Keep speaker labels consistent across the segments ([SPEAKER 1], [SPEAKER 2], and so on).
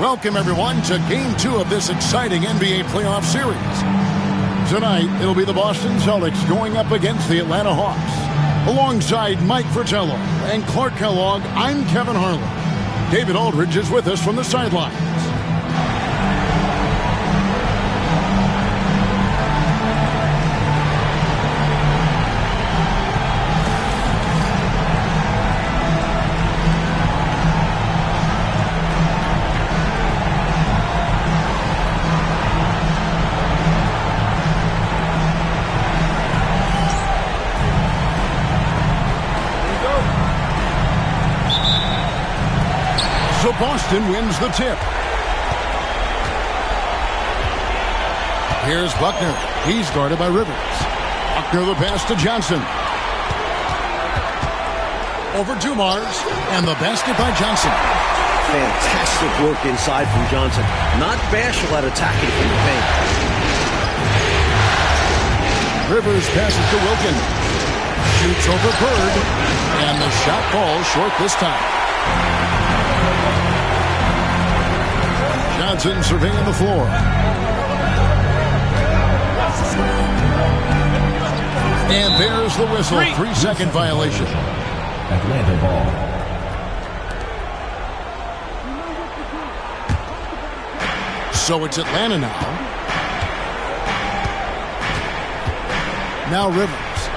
[SPEAKER 1] Welcome, everyone, to Game 2 of this exciting NBA playoff series. Tonight, it'll be the Boston Celtics going up against the Atlanta Hawks. Alongside Mike Fratello and Clark Kellogg, I'm Kevin Harlan. David Aldridge is with us from the sidelines. So Boston wins the tip. Here's Buckner. He's guarded by Rivers. Buckner the pass to Johnson. Over to Mars. And the basket by Johnson.
[SPEAKER 2] Fantastic work inside from Johnson. Not bashful at attacking from the paint.
[SPEAKER 1] Rivers passes to Wilkin. Shoots over Bird. And the shot falls short this time. Johnson surveying the floor. And there's the whistle. 3-second violation.
[SPEAKER 3] Atlanta ball.
[SPEAKER 1] So it's Atlanta now. Now Rivers.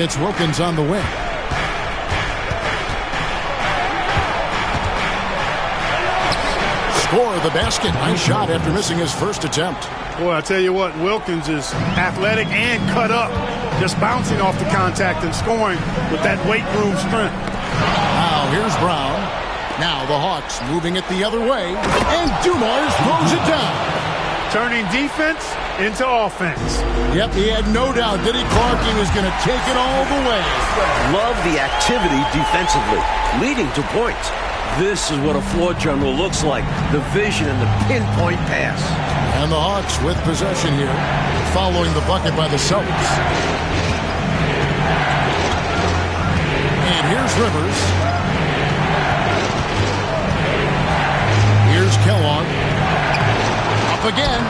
[SPEAKER 1] It's Wilkins on the wing. Score the basket. Nice shot after missing his first attempt.
[SPEAKER 4] Boy, I tell you what, Wilkins is athletic and cut up. Just bouncing off the contact and scoring with that weight room strength.
[SPEAKER 1] Now here's Brown. Now the Hawks moving it the other way. And Dumars throws it down.
[SPEAKER 4] Turning defense into offense.
[SPEAKER 1] Yep, he had no doubt, did he, Clark? He was going to take it all the way.
[SPEAKER 2] Love the activity defensively, leading to points. This is what a floor general looks like. The vision and the pinpoint pass.
[SPEAKER 1] And the Hawks with possession here, following the bucket by the Celtics. And here's Rivers. Here's Kellogg. Up again.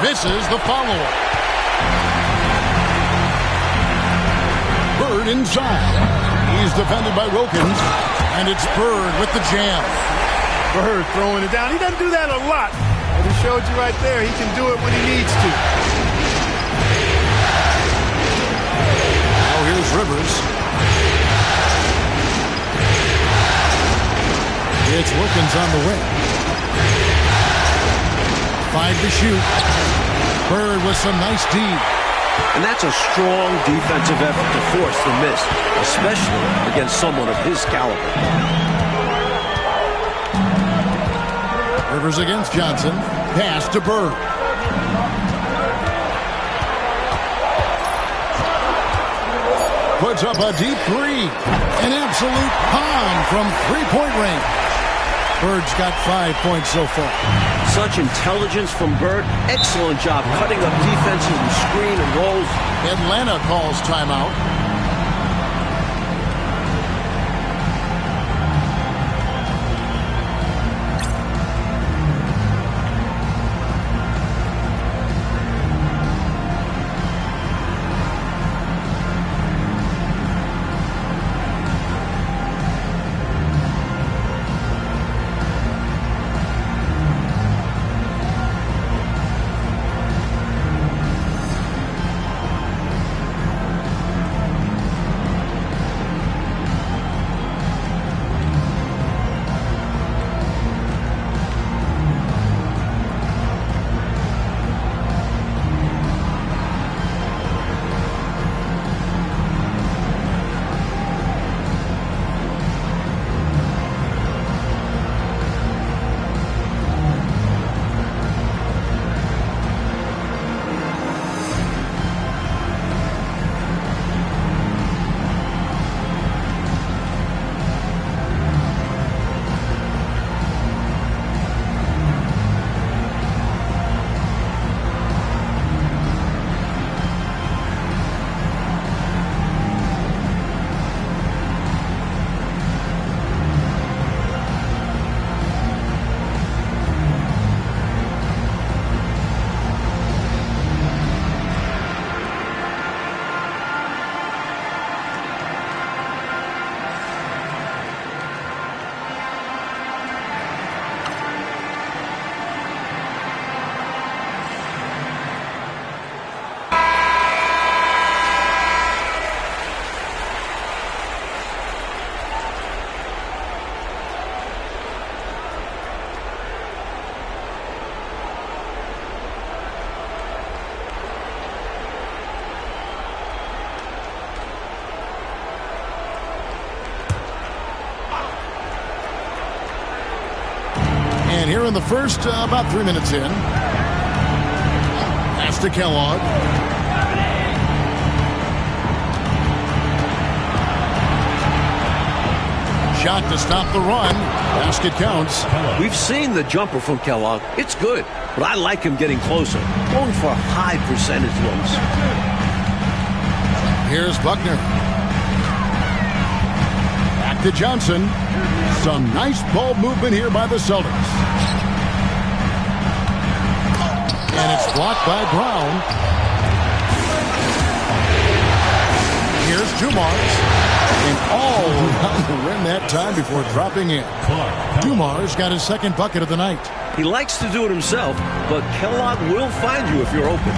[SPEAKER 1] Misses the follow-up. Bird inside. He's defended by Wilkins. And it's Bird with the jam.
[SPEAKER 4] Bird throwing it down. He doesn't do that a lot. But he showed you right there he can do it when he needs to.
[SPEAKER 1] Now here's Rivers. It's Wilkins on the wing. 5 to shoot. Bird with some nice D.
[SPEAKER 2] And that's a strong defensive effort to force the miss, especially against someone of his caliber.
[SPEAKER 1] Rivers against Johnson. Pass to Bird. Puts up a deep three. An absolute bomb from three-point range. Bird's got 5 points so far.
[SPEAKER 2] Such intelligence from Bird. Excellent job cutting up defenses and screen and rolls.
[SPEAKER 1] Atlanta calls timeout. And here in the first, about 3 minutes in. Pass to Kellogg. Shot to stop the run. Basket counts.
[SPEAKER 2] We've seen the jumper from Kellogg. It's good, but I like him getting closer, going for high percentage looks.
[SPEAKER 1] Here's Buckner. Back to Johnson. Some nice ball movement here by the Celtics. And it's blocked by Brown. Here's Dumars. And all around the rim that time before dropping in. Dumars got his second bucket of the night.
[SPEAKER 2] He likes to do it himself, but Kellogg will find you if you're open.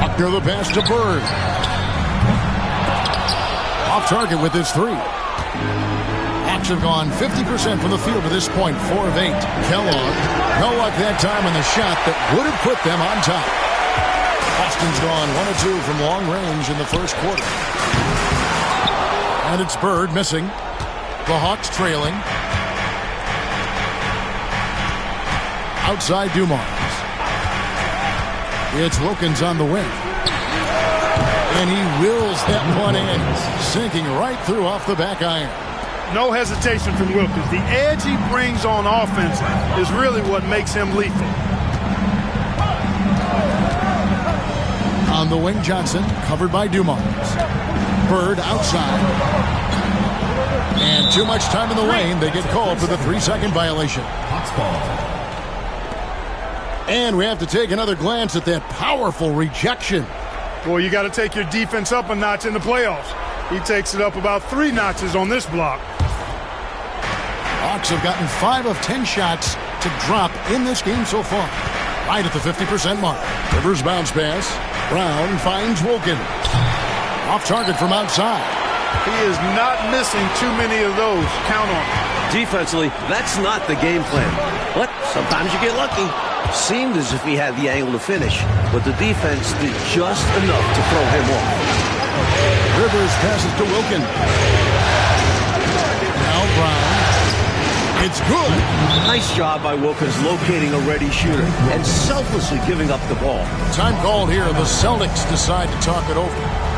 [SPEAKER 1] Buckner the pass to Bird. Off target with his three. Hawks have gone 50% from the field to this point, 4 of 8. Kellogg, no luck that time on the shot that would have put them on top. Boston's gone 1 of 2 from long range in the first quarter. And it's Bird missing. The Hawks trailing. Outside Dumars. It's Wilkins on the wing. And he wills that one in, sinking right through off the back iron.
[SPEAKER 4] No hesitation from Wilkins. The edge he brings on offense is really what makes him lethal.
[SPEAKER 1] On the wing, Johnson, covered by Dumars. Bird outside. And too much time in the lane. They get called for the 3-second violation.
[SPEAKER 3] Hawks ball.
[SPEAKER 1] And we have to take another glance at that powerful rejection.
[SPEAKER 4] Boy, you got to take your defense up a notch in the playoffs. He takes it up about 3 notches on this block.
[SPEAKER 1] Hawks have gotten 5 of 10 shots to drop in this game so far. Right at the 50% mark. Rivers bounce pass. Brown finds Wilkins. Off target from outside.
[SPEAKER 4] He is not missing too many of those. Count on it.
[SPEAKER 2] Defensively, that's not the game plan. But sometimes you get lucky. Seemed as if he had the angle to finish, but the defense did just enough to throw him off.
[SPEAKER 1] Rivers passes to Wilkins. Now Brown. It's good.
[SPEAKER 2] Nice job by Wilkins locating a ready shooter and selflessly giving up the ball.
[SPEAKER 1] Time called here. The Celtics decide to talk it over.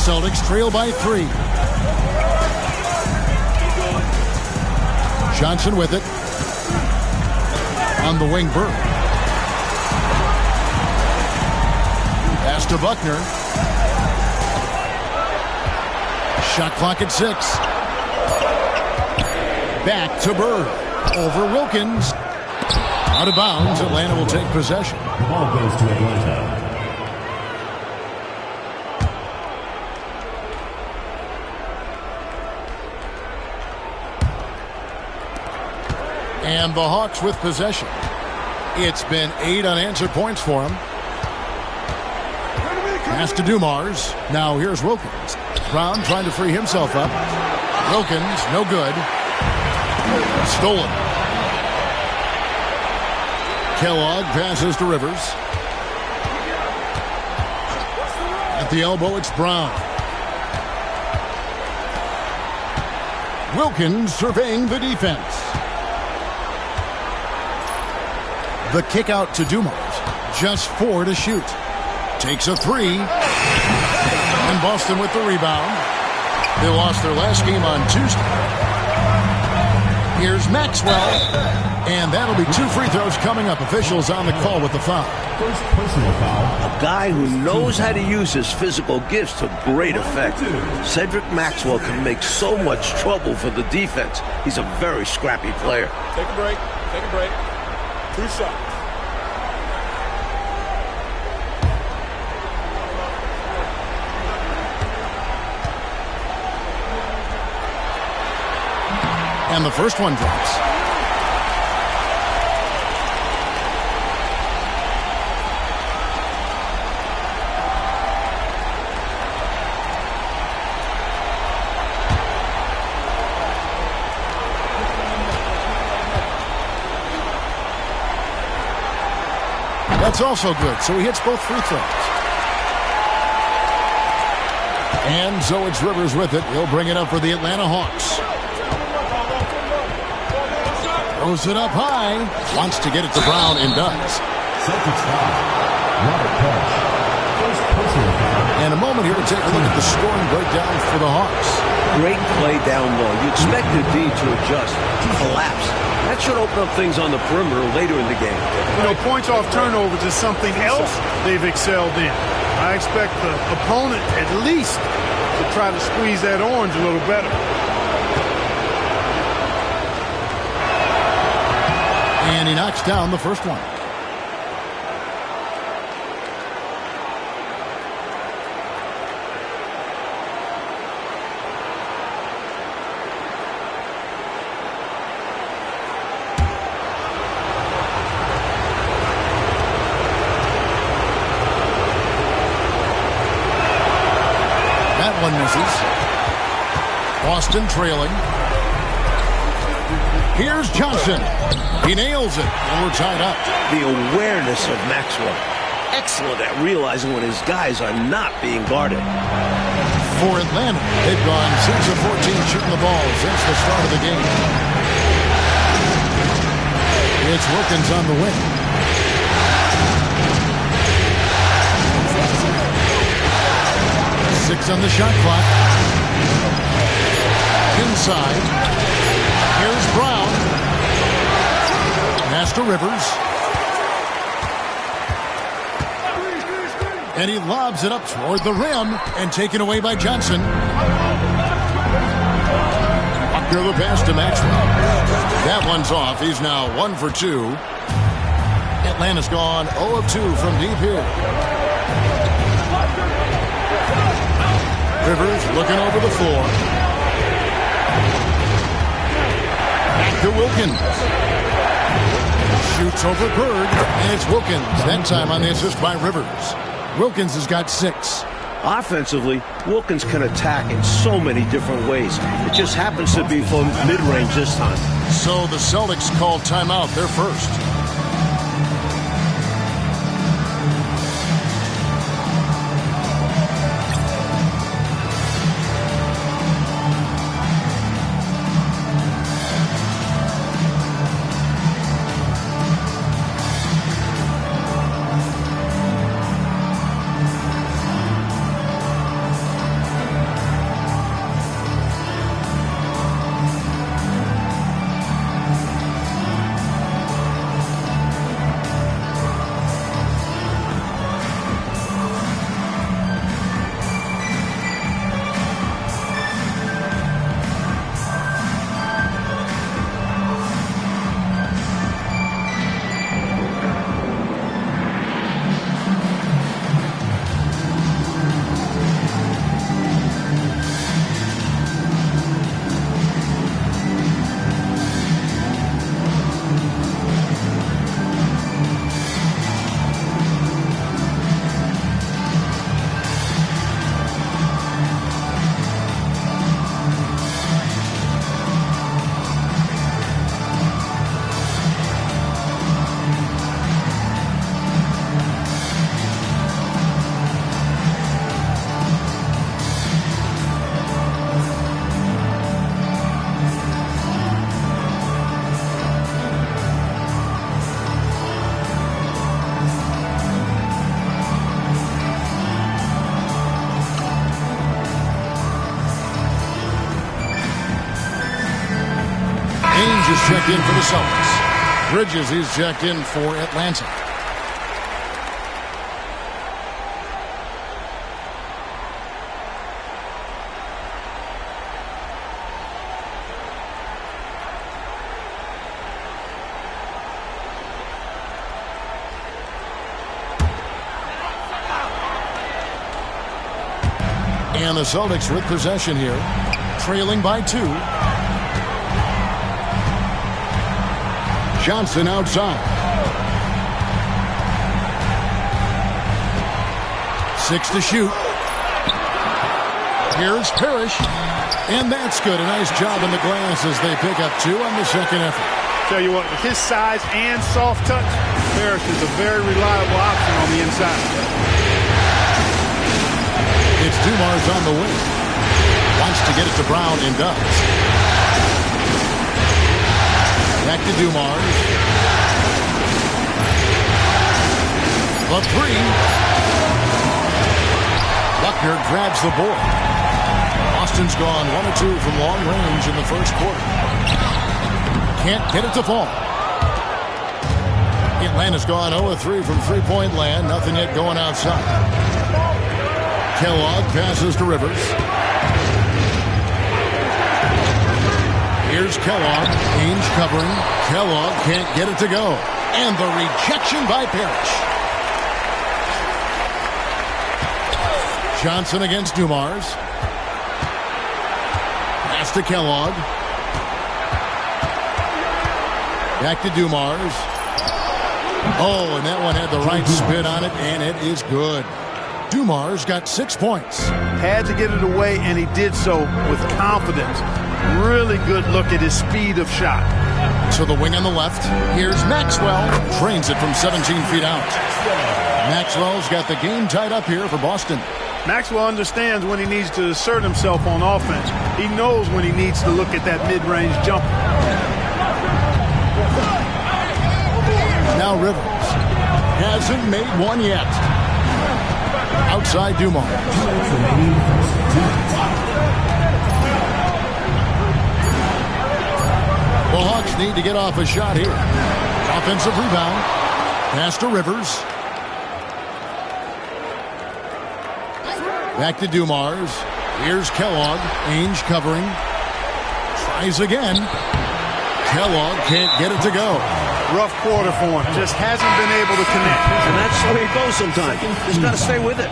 [SPEAKER 1] Celtics trail by 3. Johnson with it. On the wing, Bird. Pass to Buckner. Shot clock at 6. Back to Bird. Over Wilkins. Out of bounds, Atlanta will take possession.
[SPEAKER 3] The ball goes to Atlanta.
[SPEAKER 1] And the Hawks with possession. It's been 8 unanswered points for him. Pass to Dumars. Now here's Wilkins. Brown trying to free himself up. Wilkins, no good. Stolen. Kellogg passes to Rivers. At the elbow, it's Brown. Wilkins surveying the defense. The kick out to Dumars. Just 4 to shoot. Takes a 3. And Boston with the rebound. They lost their last game on Tuesday. Here's Maxwell. And that'll be 2 free throws coming up. Officials on the call with the foul.
[SPEAKER 3] First personal foul.
[SPEAKER 2] A guy who knows how to use his physical gifts to great effect. Cedric Maxwell can make so much trouble for the defense. He's a very scrappy player.
[SPEAKER 5] Take a break. Take a break. 2 shots.
[SPEAKER 1] And the first one drops. That's also good, so he hits both free throws. And so it's Rivers with it. He'll bring it up for the Atlanta Hawks. Throws it up high. Wants to get it to Brown and does.
[SPEAKER 3] Celtics foul. Robert Parrish. First personal foul.
[SPEAKER 1] And a moment here to take a look at the scoring breakdown for the Hawks.
[SPEAKER 2] Great play down low. You expect the D to adjust, to collapse. That should open up things on the perimeter later in the game.
[SPEAKER 4] You know, points off turnovers is something else they've excelled in. I expect the opponent at least to try to squeeze that orange a little better.
[SPEAKER 1] And he knocks down the first one. That one misses. Boston trailing. Here's Johnson. He nails it, and we're tied up.
[SPEAKER 2] The awareness of Maxwell. Excellent at realizing when his guys are not being guarded.
[SPEAKER 1] For Atlanta, they've gone 6 of 14 shooting the ball since the start of the game. It's Wilkins on the wing. Six on the shot clock. Inside. Here's Brown. Pass to Rivers. And he lobs it up toward the rim and taken away by Johnson. After the pass to Maxwell. That one's off. He's now 1 for 2. Atlanta's gone 0 of 2 from deep here. Rivers looking over the floor. Back to Wilkins. Shoots over Bird, and it's Wilkins. That time on the assist by Rivers. Wilkins has got 6.
[SPEAKER 2] Offensively, Wilkins can attack in so many different ways. It just happens to be from mid-range this time.
[SPEAKER 1] So the Celtics called timeout. They're first. is checked in for the Celtics. Bridges is checked in for Atlanta. And the Celtics with possession here, trailing by 2. Johnson outside. 6 to shoot. Here's Parrish. And that's good. A nice job in the glass as they pick up 2 on the second effort.
[SPEAKER 4] Tell you what, with his size and soft touch, Parrish is a very reliable option on the inside.
[SPEAKER 1] It's Dumars on the wing. Wants to get it to Brown and does. Back to Dumars. The 3. Buckner grabs the board. Boston's gone 1 of 2 from long range in the first quarter. Can't get it to fall. Atlanta's gone 0 of 3 from three-point land. Nothing yet going outside. Kellogg passes to Rivers. Here's Kellogg. Ainge covering. Kellogg can't get it to go. And the rejection by Parrish. Johnson against Dumars. Pass to Kellogg. Back to Dumars. Oh, and that one had the right spin on it, and it is good. Dumars got 6 points.
[SPEAKER 4] Had to get it away, and he did so with confidence. Really good look at his speed of shot.
[SPEAKER 1] To the wing on the left. Here's Maxwell. Trains it from 17 feet out. Maxwell's got the game tied up here for Boston.
[SPEAKER 4] Maxwell understands when he needs to assert himself on offense. He knows when he needs to look at that mid-range jumper.
[SPEAKER 1] Now Rivers. Hasn't made one yet. Outside Dumars. The Hawks need to get off a shot here. Offensive rebound. Pass to Rivers. Back to Dumars. Here's Kellogg. Ainge covering. Tries again. Kellogg can't get it to go.
[SPEAKER 4] Rough quarter for him. Just hasn't been able to connect.
[SPEAKER 2] And that's the way it goes sometimes. Just got to stay with it.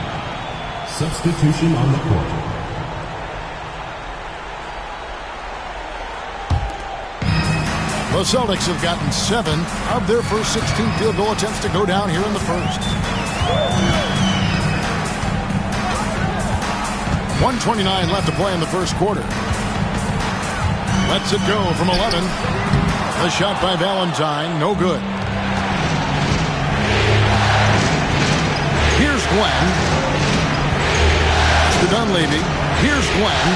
[SPEAKER 3] Substitution on the court.
[SPEAKER 1] The Celtics have gotten 7 of their first 16 field goal attempts to go down here in the first. 1:29 left to play in the first quarter. Lets it go from 11. The shot by Valentine, no good. Here's Glenn. To Dunleavy. Here's Glenn.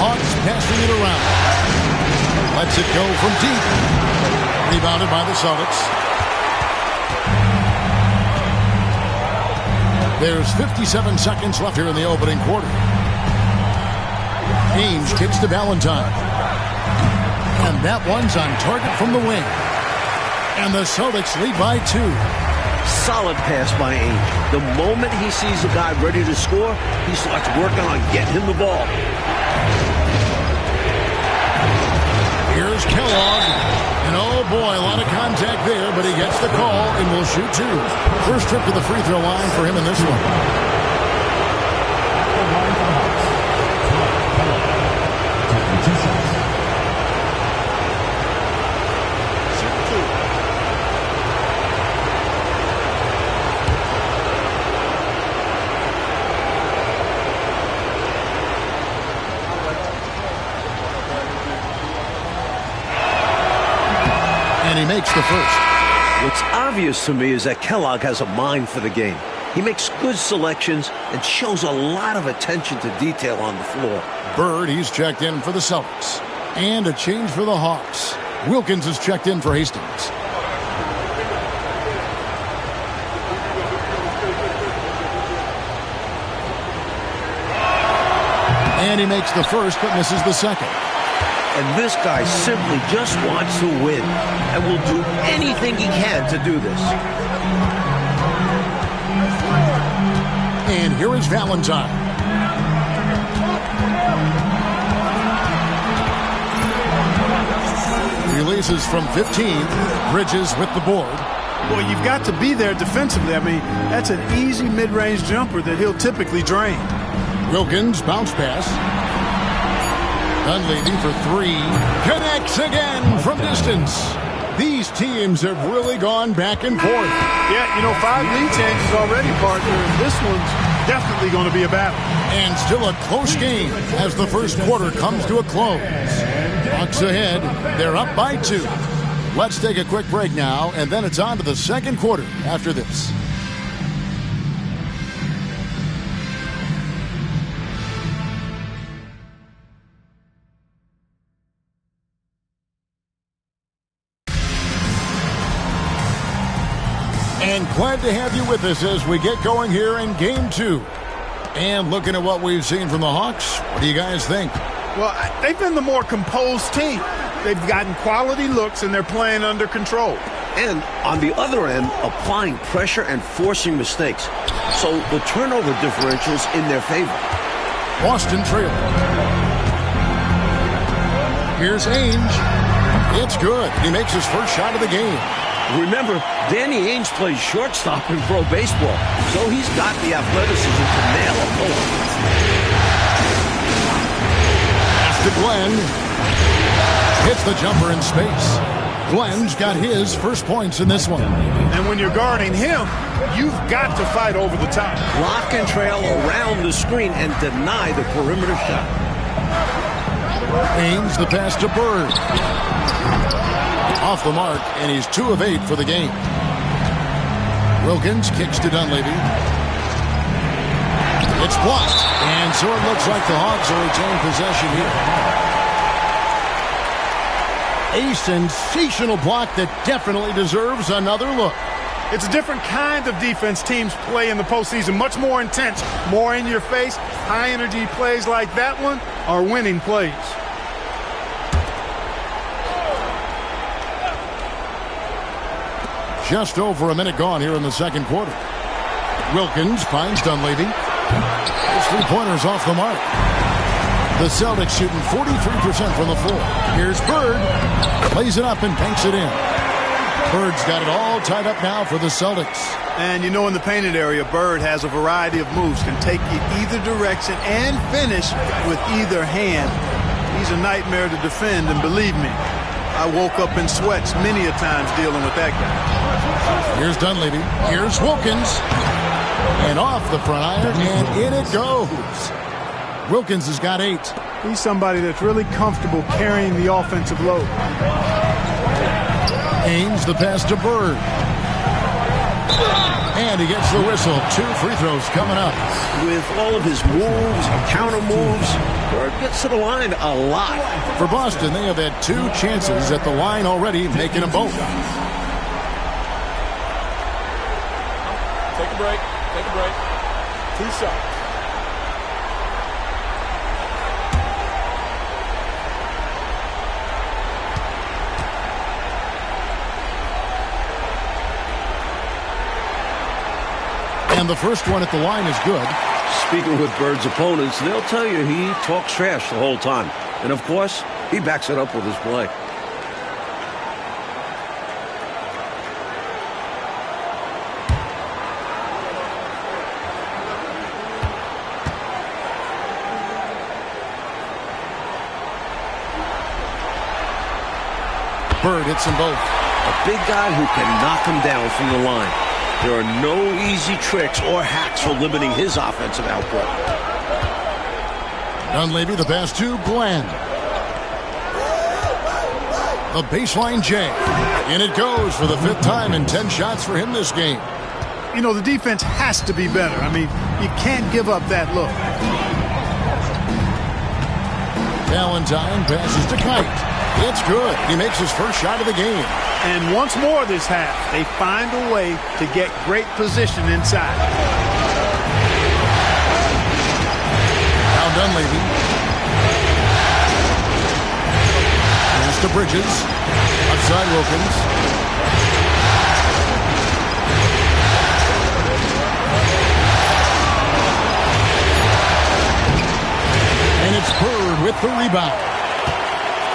[SPEAKER 1] Hawks passing it around. Lets it go from deep. Rebounded by the Celtics. There's 57 seconds left here in the opening quarter. Ainge kicks to Valentine. And that one's on target from the wing. And the Celtics lead by 2.
[SPEAKER 2] Solid pass by Ainge. The moment he sees a guy ready to score, he starts working on getting him the ball.
[SPEAKER 1] Here's Kellogg. And oh boy, a lot of contact there, but he gets the call and will shoot 2. First trip to the free throw line for him in this one. And he makes the first.
[SPEAKER 2] What's obvious to me is that Kellogg has a mind for the game. He makes good selections and shows a lot of attention to detail on the floor.
[SPEAKER 1] Bird, he's checked in for the Celtics. And a change for the Hawks. Wilkins is checked in for Hastings. And he makes the first but misses the second.
[SPEAKER 2] And this guy simply just wants to win and will do anything he can to do this.
[SPEAKER 1] And here is Valentine. Releases from 15. Bridges with the board.
[SPEAKER 4] Boy, you've got to be there defensively. I mean, that's an easy mid-range jumper that he'll typically drain.
[SPEAKER 1] Wilkins, bounce pass. Dunleavy for 3. Connects again from distance. These teams have really gone back and forth.
[SPEAKER 4] Yeah, 5 lead changes already, partner, and this one's definitely going to be a battle.
[SPEAKER 1] And still a close game as the first quarter comes to a close. Bucks ahead. They're up by 2. Let's take a quick break now, and then it's on to the second quarter after this. And glad to have you with us as we get going here in Game 2. And looking at what we've seen from the Hawks, what do you guys think?
[SPEAKER 4] Well, they've been the more composed team. They've gotten quality looks, and they're playing under control.
[SPEAKER 2] And on the other end, applying pressure and forcing mistakes. So the turnover differential's in their favor.
[SPEAKER 1] Boston trailing. Here's Ainge. It's good. He makes his first shot of the game.
[SPEAKER 2] Remember, Danny Ainge plays shortstop in pro baseball, so he's got the athleticism to nail a pull.
[SPEAKER 1] Pass to Glenn. Hits the jumper in space. Glenn's got his first points in this one.
[SPEAKER 4] And when you're guarding him, you've got to fight over the top.
[SPEAKER 2] Block and trail around the screen and deny the perimeter shot.
[SPEAKER 1] Ainge the pass to Bird. Off the mark, and he's 2 of 8 for the game. Wilkins kicks to Dunleavy. It's blocked, and so it looks like the Hawks will retain possession here. A sensational block that definitely deserves another look.
[SPEAKER 4] It's a different kind of defense teams play in the postseason. Much more intense, more in your face. High-energy plays like that one are winning plays.
[SPEAKER 1] Just over a minute gone here in the second quarter. Wilkins finds Dunleavy. His 3-pointers off the mark. The Celtics shooting 43% from the floor. Here's Bird. Plays it up and banks it in. Bird's got it all tied up now for the Celtics.
[SPEAKER 4] And in the painted area, Bird has a variety of moves. Can take you either direction and finish with either hand. He's a nightmare to defend, and believe me, I woke up in sweats many a times dealing with that guy.
[SPEAKER 1] Here's Dunleavy. Here's Wilkins. And off the front iron, and in it goes. Wilkins has got 8.
[SPEAKER 4] He's somebody that's really comfortable carrying the offensive load.
[SPEAKER 1] Ainge the pass to Bird. And he gets the whistle. 2 free throws coming up.
[SPEAKER 2] With all of his moves and counter moves, Bird gets to the line a lot.
[SPEAKER 1] For Boston, they have had 2 chances at the line already, making them both.
[SPEAKER 5] Take a break. Take a break. 2 shots.
[SPEAKER 1] And the first one at the line is good.
[SPEAKER 2] Speaking with Bird's opponents, they'll tell you he talks trash the whole time. And, of course, he backs it up with his play.
[SPEAKER 1] Bird hits them both.
[SPEAKER 2] A big guy who can knock him down from the line. There are no easy tricks or hacks for limiting his offensive output.
[SPEAKER 1] Dunleavy the pass to Glenn. The baseline J. And it goes for the 5th time in 10 shots for him this game.
[SPEAKER 4] The defense has to be better. I mean, you can't give up that look.
[SPEAKER 1] Valentine passes to Kite. It's good. He makes his first shot of the game.
[SPEAKER 4] And once more this half, they find a way to get great position inside.
[SPEAKER 1] Now Dunleavy. to Bridges. Outside Wilkins. And it's Bird with the rebound.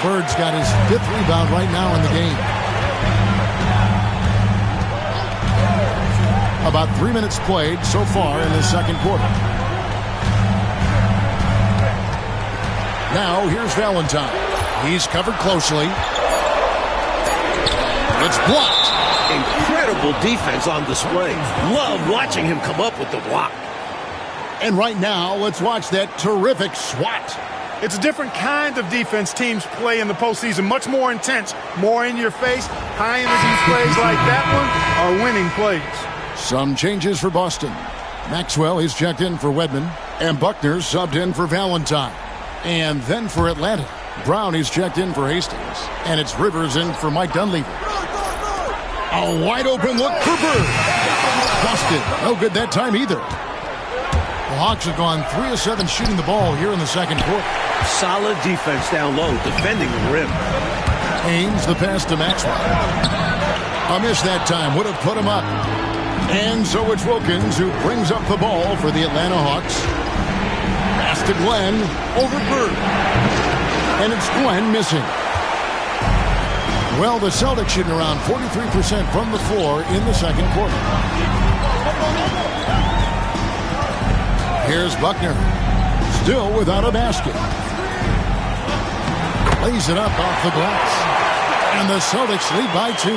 [SPEAKER 1] Bird's got his 5th rebound right now in the game. About 3 minutes played so far in the second quarter. Now here's Valentine. He's covered closely. It's blocked.
[SPEAKER 2] Incredible defense on display. Love watching him come up with the block.
[SPEAKER 1] And right now, let's watch that terrific swat.
[SPEAKER 5] It's a different kind of defense teams play in the postseason. Much more intense, more in your face. High energy plays like that one are winning plays.
[SPEAKER 1] Some changes for Boston. Maxwell is checked in for Wedman, and Buckner subbed in for Valentine. And then for Atlanta, Brown is checked in for Hastings, and it's Rivers in for Mike Dunleavy. A wide open look for Bird. Busted. No good that time either. The Hawks have gone 3 of 7 shooting the ball here in the second quarter.
[SPEAKER 2] Solid defense down low, defending the rim.
[SPEAKER 1] Ames the pass to Maxwell. A miss that time would have put him up. And so it's Wilkins who brings up the ball for the Atlanta Hawks. Pass to Glenn over Bird. And it's Glenn missing. Well, the Celtics shooting around 43% from the floor in the second quarter. Here's Buckner. Still without a basket. Lays it up off the glass. And the Celtics lead by 2.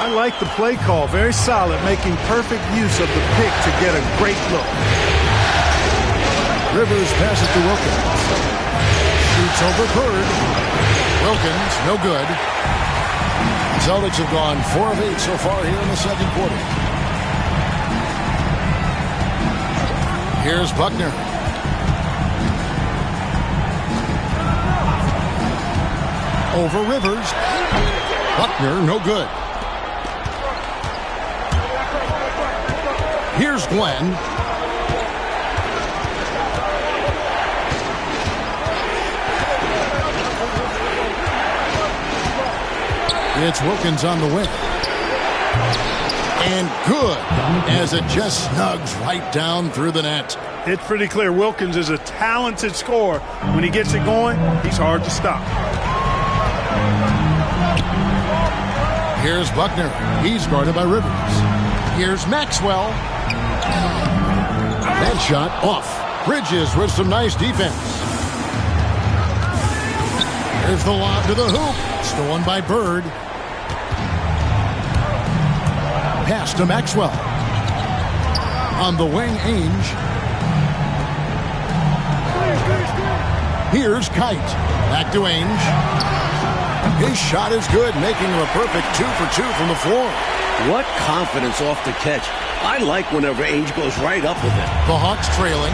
[SPEAKER 4] I like the play call. Very solid, making perfect use of the pick to get a great look.
[SPEAKER 1] Rivers passes to Wilkins. Shoots over Bird. Wilkins, no good. Celtics have gone 4 of 8 so far here in the second quarter. Here's Buckner. Over Rivers. Buckner, no good. Here's Glenn. It's Wilkins on the wing. And good, as it just snugs right down through the net.
[SPEAKER 5] It's pretty clear Wilkins is a talented scorer. When he gets it going, he's hard to stop.
[SPEAKER 1] Here's Buckner. He's guarded by Rivers. Here's Maxwell. That shot off. Bridges with some nice defense. Here's the lob to the hoop. Stolen by Bird. Pass to Maxwell. On the wing, Ainge. Here's Kite. Back to Ainge. His shot is good, making him a perfect 2 for 2 from the floor.
[SPEAKER 2] What confidence off the catch. I like whenever Ainge goes right up with it.
[SPEAKER 1] The Hawks trailing.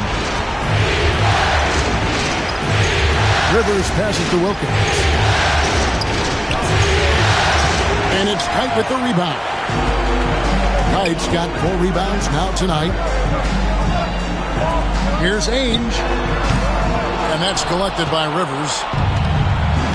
[SPEAKER 1] Rivers passes to Wilkins. And it's Kite with the rebound. Kite's got 4 rebounds now tonight. Here's Ainge. And that's collected by Rivers.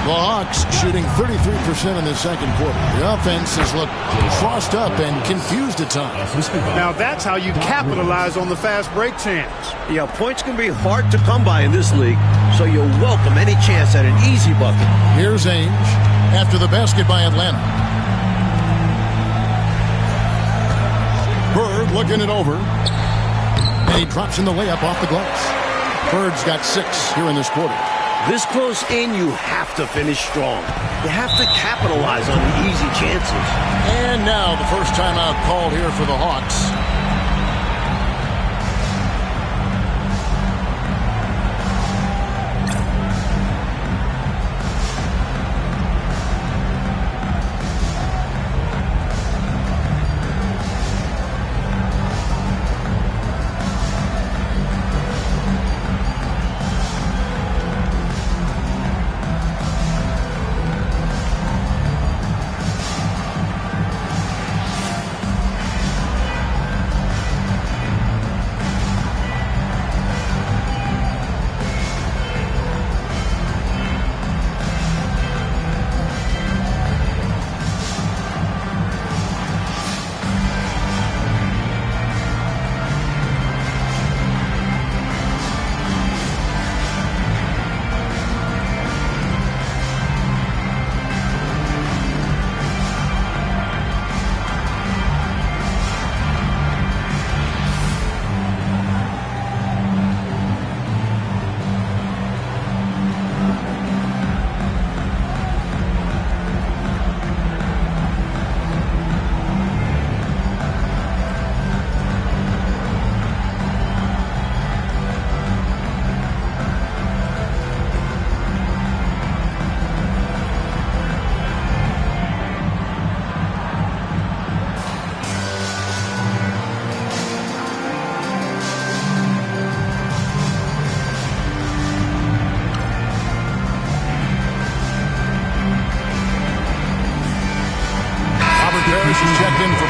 [SPEAKER 1] The Hawks shooting 33% in the second quarter. The offense has looked crossed up and confused at times.
[SPEAKER 5] Now that's how you capitalize on the fast break chance.
[SPEAKER 2] Yeah, points can be hard to come by in this league, so you'll welcome any chance at an easy bucket.
[SPEAKER 1] Here's Ainge after the basket by Atlanta. Bird looking it over. And he drops in the layup off the glass. Bird's got 6 here in this quarter.
[SPEAKER 2] This close in, you have to finish strong. You have to capitalize on the easy chances.
[SPEAKER 1] And now the first timeout called here for the Hawks.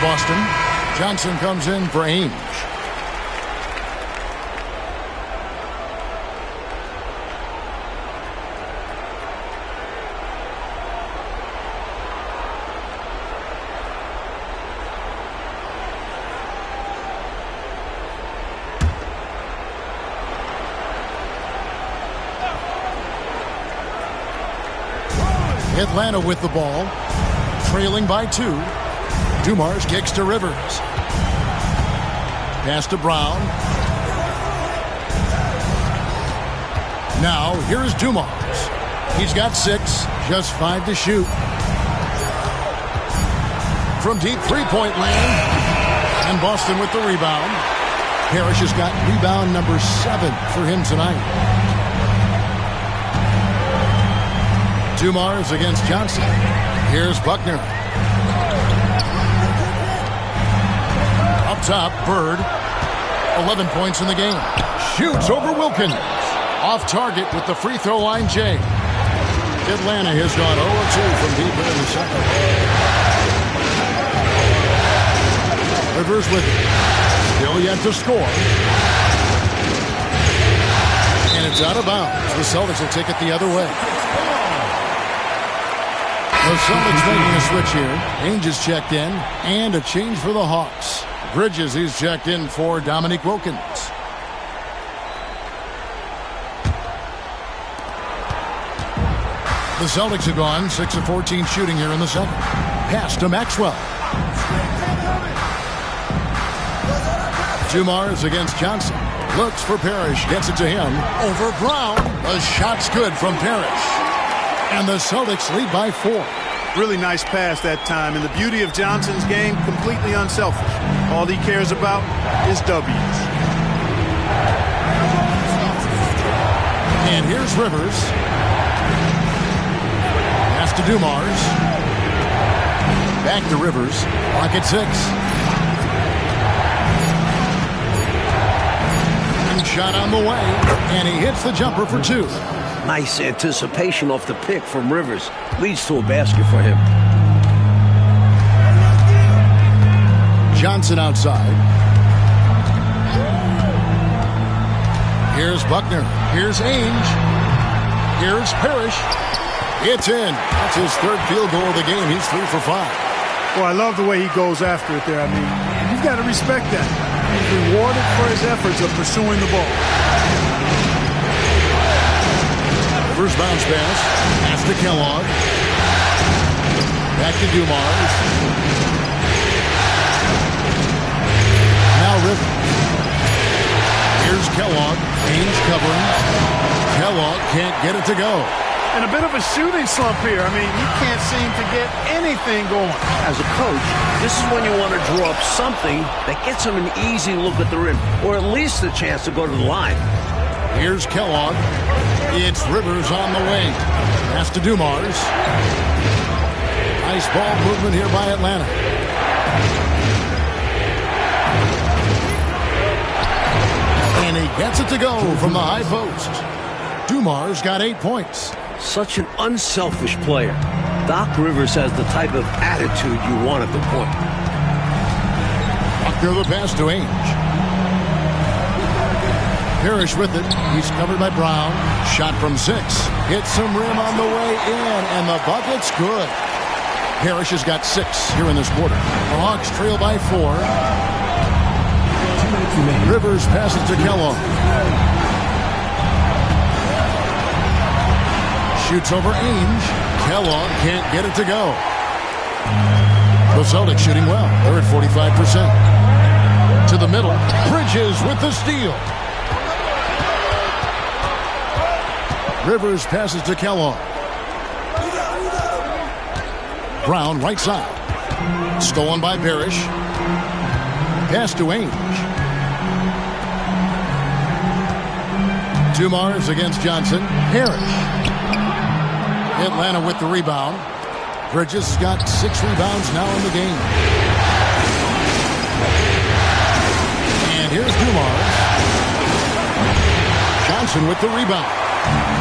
[SPEAKER 1] Boston. Johnson comes in for Ainge. Atlanta with the ball, trailing by 2. Dumars kicks to Rivers. Pass to Brown. Now, here is Dumars. He's got 6, just 5 to shoot. From deep three-point land. And Boston with the rebound. Parrish has got rebound number 7 for him tonight. Dumars against Johnson. Here's Buckner. Up top, Bird. 11 points in the game. Shoots over Wilkins. Off target with the free throw line, Jay. Atlanta has gone 0-2 from deep in the second. Rivers with it. Still yet to score. And it's out of bounds. The Celtics will take it the other way. The Celtics making a switch here. Ainge is checked in, and a change for the Hawks. Bridges, he's checked in for Dominique Wilkins. The Celtics have gone 6 of 14 shooting here in the second. Pass to Maxwell. Dumars against Johnson. Looks for Parrish, gets it to him. Over Brown. The shot's good from Parrish. And the Celtics lead by 4.
[SPEAKER 4] Really nice pass that time. And the beauty of Johnson's game, completely unselfish. All he cares about is W's.
[SPEAKER 1] And here's Rivers. Pass to Dumars. Back to Rivers. Clock at 6. And shot on the way. And he hits the jumper for 2.
[SPEAKER 2] Nice anticipation off the pick from Rivers. Leads to a basket for him.
[SPEAKER 1] Johnson outside. Here's Buckner. Here's Ainge. Here's Parrish. It's in. That's his 3rd field goal of the game. He's 3 for 5.
[SPEAKER 5] Well, I love the way he goes after it there. I mean, you've got to respect that. He's rewarded for his efforts of pursuing the ball.
[SPEAKER 1] First bounce pass. Pass to Kellogg. Back to Dumars. Now Rivers. Here's Kellogg. Ainge covering. Kellogg can't get it to go.
[SPEAKER 5] And a bit of a shooting slump here. I mean, he can't seem to get anything going.
[SPEAKER 2] As a coach, this is when you want to draw up something that gets him an easy look at the rim, or at least a chance to go to the line.
[SPEAKER 1] Here's Kellogg. It's Rivers on the wing. Pass to Dumars. Nice ball movement here by Atlanta. And he gets it to go from the high post. Dumars got 8 points.
[SPEAKER 2] Such an unselfish player. Doc Rivers has the type of attitude you want at the point.
[SPEAKER 1] Buckner the pass to Ainge. Parrish with it. He's covered by Brown. Shot from 6. Hits some rim on the way in, and the bucket's good. Parrish has got 6 here in this quarter. The Hawks trail by 4. Rivers passes to Kellogg. Shoots over Ainge. Kellogg can't get it to go. The Celtics shooting well. They're at 45%. To the middle. Bridges with the steal. Rivers passes to Kellogg. Brown right side. Stolen by Parrish. Pass to Ainge. Dumars against Johnson. Parrish. Atlanta with the rebound. Bridges has got 6 rebounds now in the game. And here's Dumars. Johnson with the rebound.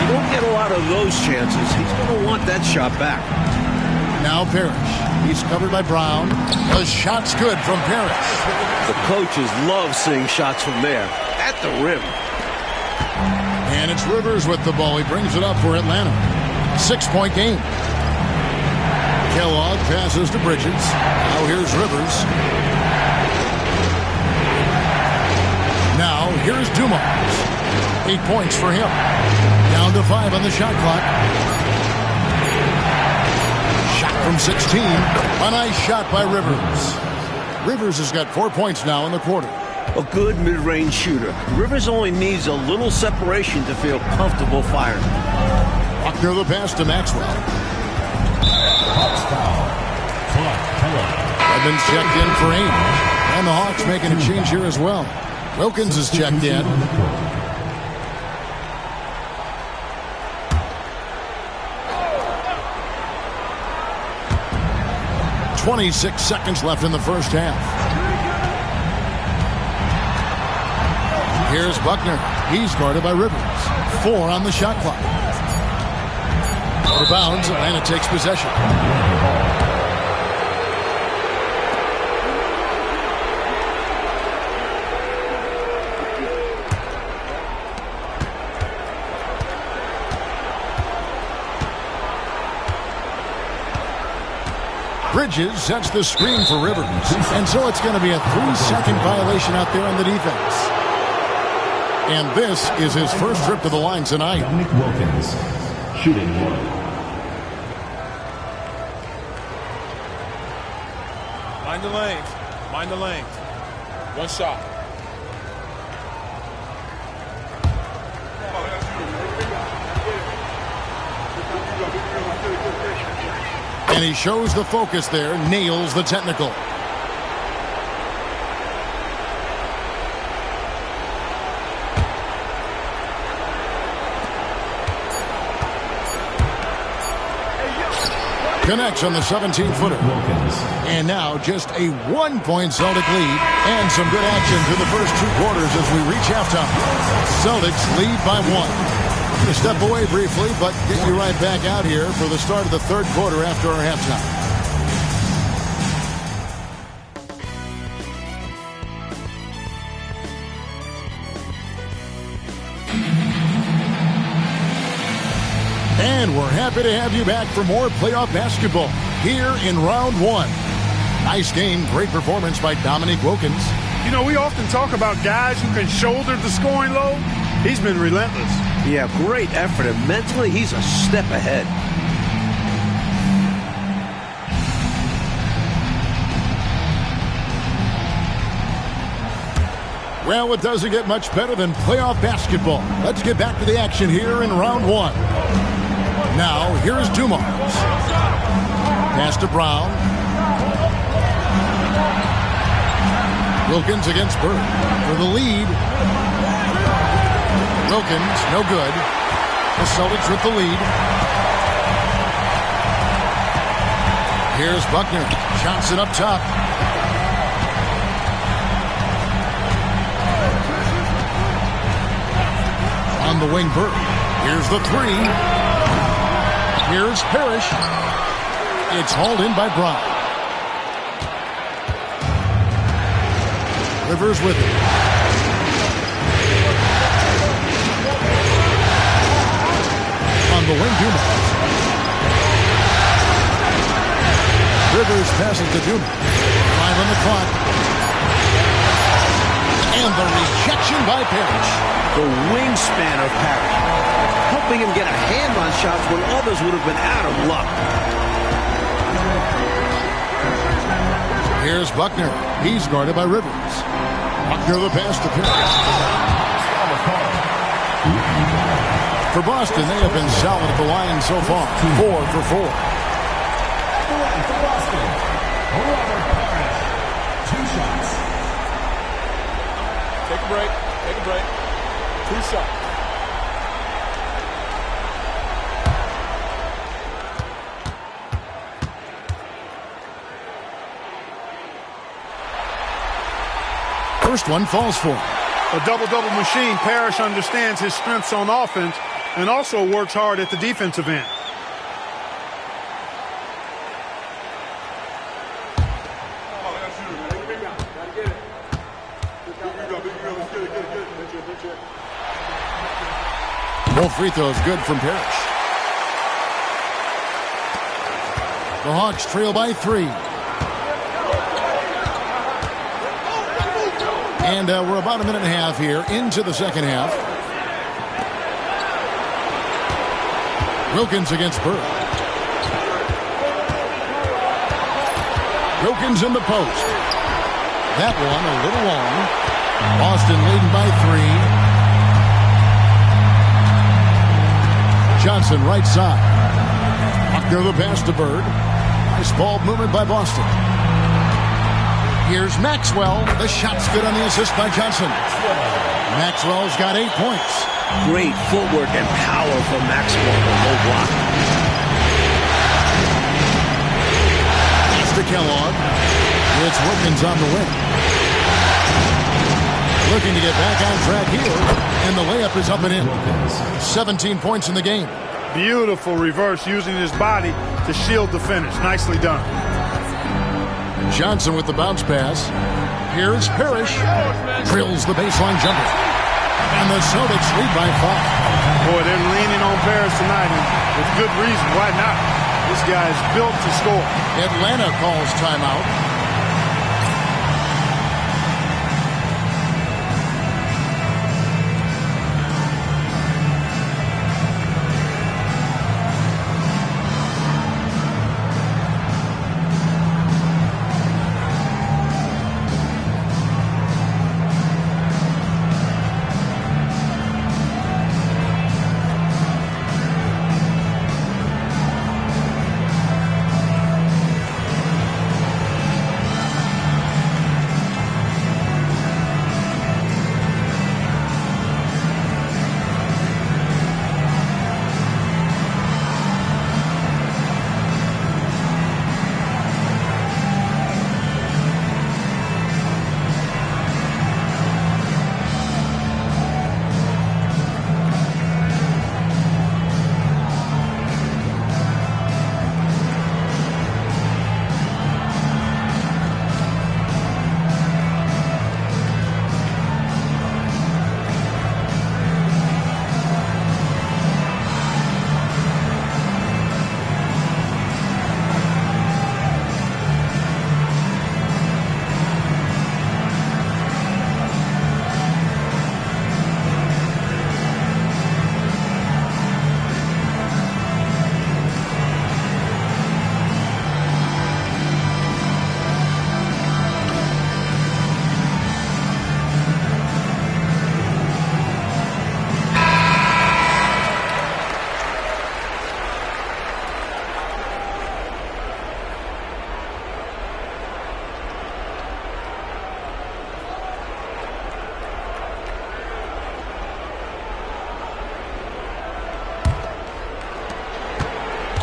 [SPEAKER 2] You don't get a lot of those chances. He's going to want that shot back.
[SPEAKER 1] Now Parrish. He's covered by Brown. The shot's good from Parrish.
[SPEAKER 2] The coaches love seeing shots from there. At the rim.
[SPEAKER 1] And it's Rivers with the ball. He brings it up for Atlanta. 6-point game. Kellogg passes to Bridges. Now here's Rivers. Now here's Dumars. 8 points for him. Down to 5 on the shot clock. Shot from 16. A nice shot by Rivers. Rivers has got 4 points now in the quarter.
[SPEAKER 2] A good mid-range shooter. Rivers only needs a little separation to feel comfortable firing.
[SPEAKER 1] Buckner the pass to Maxwell.
[SPEAKER 3] Hawks foul.
[SPEAKER 1] Edmonds checked in for Ames. And the Hawks making a change here as well. Wilkins is checked in. .26 seconds left in the first half. Here's Buckner. He's guarded by Rivers. 4 on the shot clock. Out of bounds, Atlanta takes possession. Bridges sets the screen for Rivers. And so it's going to be a 3-second violation out there on the defense. And this is his first trip to the line tonight.
[SPEAKER 3] Dominic Wilkins, shooting 1.
[SPEAKER 6] Mind the lanes. Mind the lanes. 1 shot.
[SPEAKER 1] And he shows the focus there, nails the technical. Connects on the 17-footer. And now just a 1-point Celtic lead and some good action through the first 2 quarters as we reach halftime. Celtics lead by 1. To step away briefly, but get you right back out here for the start of the third quarter after our halftime. And we're happy to have you back for more playoff basketball here in round 1. Nice game, great performance by Dominic Wilkins.
[SPEAKER 5] You know, we often talk about guys who can shoulder the scoring load. He's been relentless.
[SPEAKER 2] Yeah, great effort, and mentally he's a step ahead.
[SPEAKER 1] Well, it doesn't get much better than playoff basketball. Let's get back to the action here in round 1. Now, here's Dumars. Pass to Brown. Wilkins against Bird for the lead. Wilkins, no good. The Celtics with the lead. Here's Buckner. Johnson up top. On the wing, Bird. Here's the 3. Here's Parrish. It's hauled in by Brown. Rivers with it. On the wing, Dumars. Rivers passes to Dumars. 5 on the clock. And the rejection by Parrish.
[SPEAKER 2] The wingspan of Parrish, helping him get a hand on shots when others would have been out of luck.
[SPEAKER 1] Here's Buckner. He's guarded by Rivers. Buckner the pass to Parrish. For Boston, they have been solid at the line so far. 4 for 4.
[SPEAKER 3] For Boston, Robert Parrish, 2 shots.
[SPEAKER 6] Take a break. Take a break. 2 shots.
[SPEAKER 1] First one falls for him.
[SPEAKER 5] A double-double machine. Parrish understands his strengths on offense and also works hard at the defensive end.
[SPEAKER 1] Both free throws good from Parrish. The Hawks trail by 3. And we're about a minute and a half here into the second half. Wilkins against Bird. Wilkins in the post. That one a little long. Boston leading by 3. Johnson right side. Buckner the pass to Bird. Nice ball movement by Boston. Here's Maxwell. The shot's good on the assist by Johnson. Maxwell's got 8 points.
[SPEAKER 2] Great footwork and power from Maxwell on low block.
[SPEAKER 1] Pass to Kellogg. It's Wilkins on the wing. Looking to get back on track here. And the layup is up and in. 17 points in the game.
[SPEAKER 5] Beautiful reverse using his body to shield the finish. Nicely done.
[SPEAKER 1] Johnson with the bounce pass. Here's Parrish. Drills the baseline jumper. And the Celtics lead by 5.
[SPEAKER 5] Boy, they're leaning on Parrish tonight, and with good reason. Why not? This guy's built to score.
[SPEAKER 1] Atlanta calls timeout.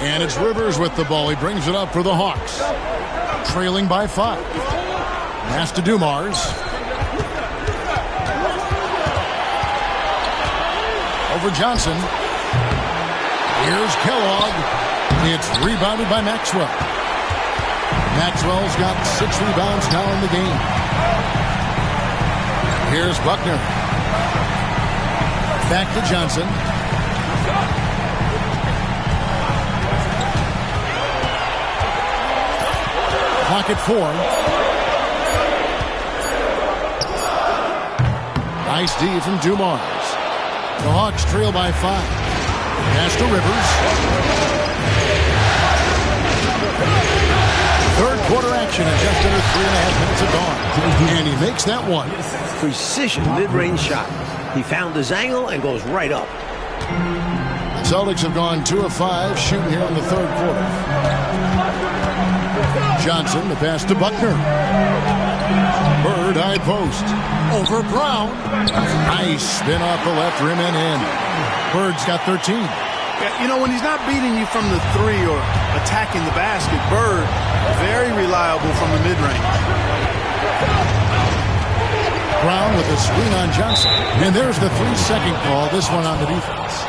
[SPEAKER 1] And it's Rivers with the ball. He brings it up for the Hawks. Trailing by 5. Pass to Dumars. Over Johnson. Here's Kellogg. It's rebounded by Maxwell. Maxwell's got 6 rebounds now in the game. Here's Buckner. Back to Johnson. Clock at 4. Nice D from Dumars. The Hawks trail by 5. Pass to Rivers. Third quarter action at just under 3.5 minutes of gone. And he makes that one.
[SPEAKER 2] Precision mid-range shot. He found his angle and goes right up.
[SPEAKER 1] Celtics have gone 2 of 5 shooting here in the third quarter. Johnson, the pass to Buckner. Bird, high post. Over Brown. Nice spin off the left rim and in. Bird's got 13.
[SPEAKER 4] Yeah, you know, when he's not beating you from the 3 or attacking the basket, Bird, very reliable from the mid-range.
[SPEAKER 1] Brown with a screen on Johnson. And there's the 3-second call, this one on the defense.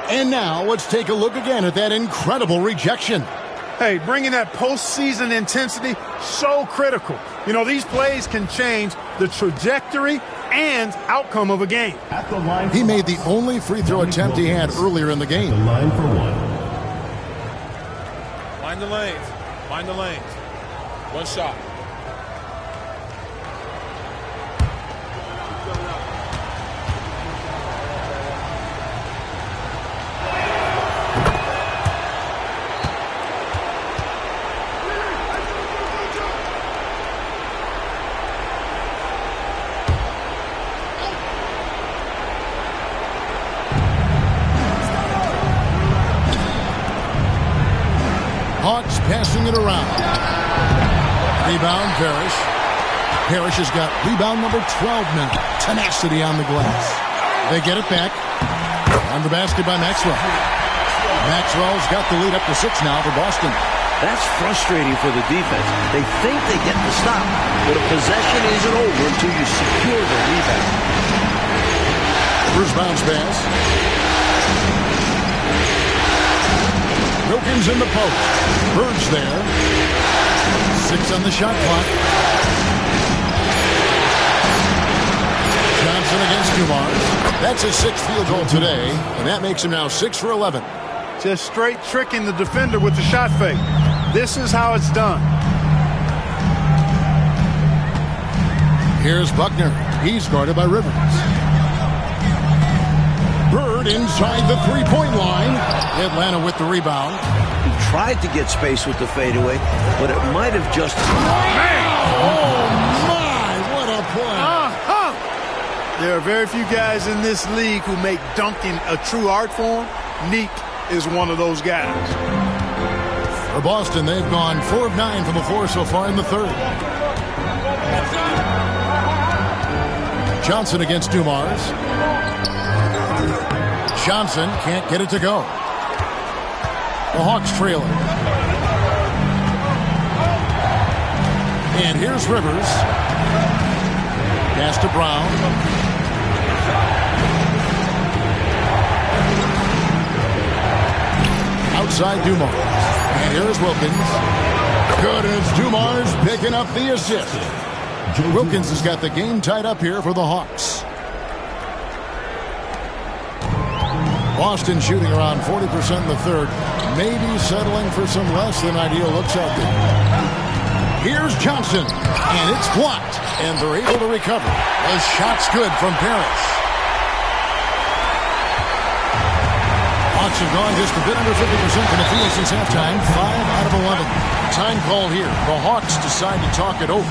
[SPEAKER 1] And now let's take a look again at that incredible rejection.
[SPEAKER 5] Hey, bringing that postseason intensity, so critical. You know, these plays can change the trajectory and outcome of a game.
[SPEAKER 3] At the line
[SPEAKER 1] He made the only free throw attempt he had earlier in the game.
[SPEAKER 3] The line for one.
[SPEAKER 6] Mind the lanes. Mind the lanes. One shot.
[SPEAKER 1] Hawks passing it around. Rebound, Parrish. Parrish has got rebound number 12 now. Tenacity on the glass. They get it back. On the basket by Maxwell. Maxwell's got the lead up to 6 now for Boston.
[SPEAKER 2] That's frustrating for the defense. They think they get the stop, but a possession isn't over until you secure the rebound.
[SPEAKER 1] First bounce pass. Wilkins in the post. Bird's there. 6 on the shot clock. Johnson against Dumars. That's his 6th field goal today, and that makes him now 6 for 11.
[SPEAKER 5] Just straight tricking the defender with the shot fake. This is how it's done.
[SPEAKER 1] Here's Buckner. He's guarded by Rivers. Bird inside the three-point line. Atlanta with the rebound.
[SPEAKER 2] He tried to get space with the fadeaway, but it might have just...
[SPEAKER 1] Oh, my! What a play.
[SPEAKER 4] There are very few guys in this league who make dunking a true art form. Neek is one of those guys.
[SPEAKER 1] For Boston, they've gone 4 of 9 from the floor so far in the third. Johnson against Dumars. Johnson can't get it to go. The Hawks trailing. And here's Rivers. Pass to Brown. Outside Dumars. And here's Wilkins. Good as Dumars picking up the assist. Wilkins has got the game tied up here for the Hawks. Boston shooting around 40% in the third. Maybe settling for some less than ideal looks out there. Here's Johnson. And it's blocked. And they're able to recover. The shot's good from Parrish. Hawks have gone just a bit under 50% from the field since halftime. 5 out of 11. Time call here. The Hawks decide to talk it over.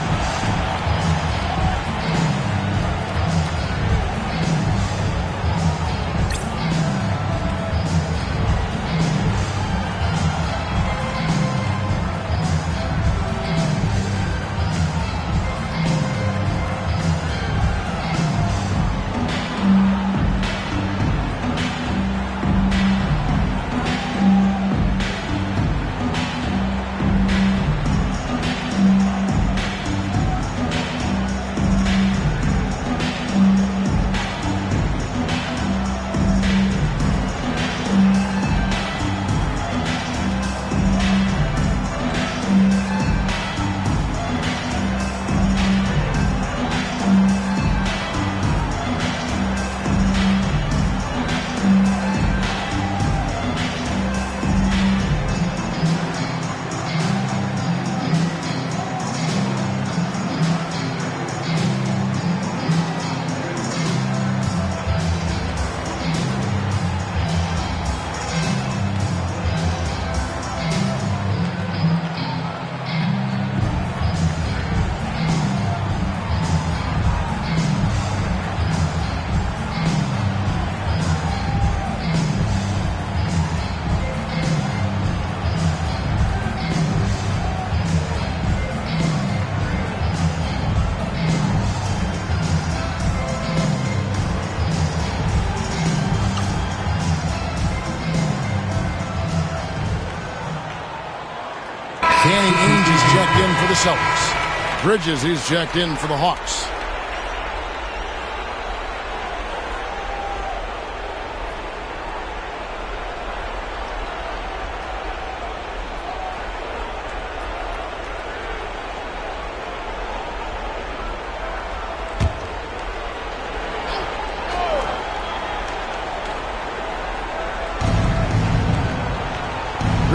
[SPEAKER 1] Danny Ainge is checked in for the Celtics. Bridges is checked in for the Hawks.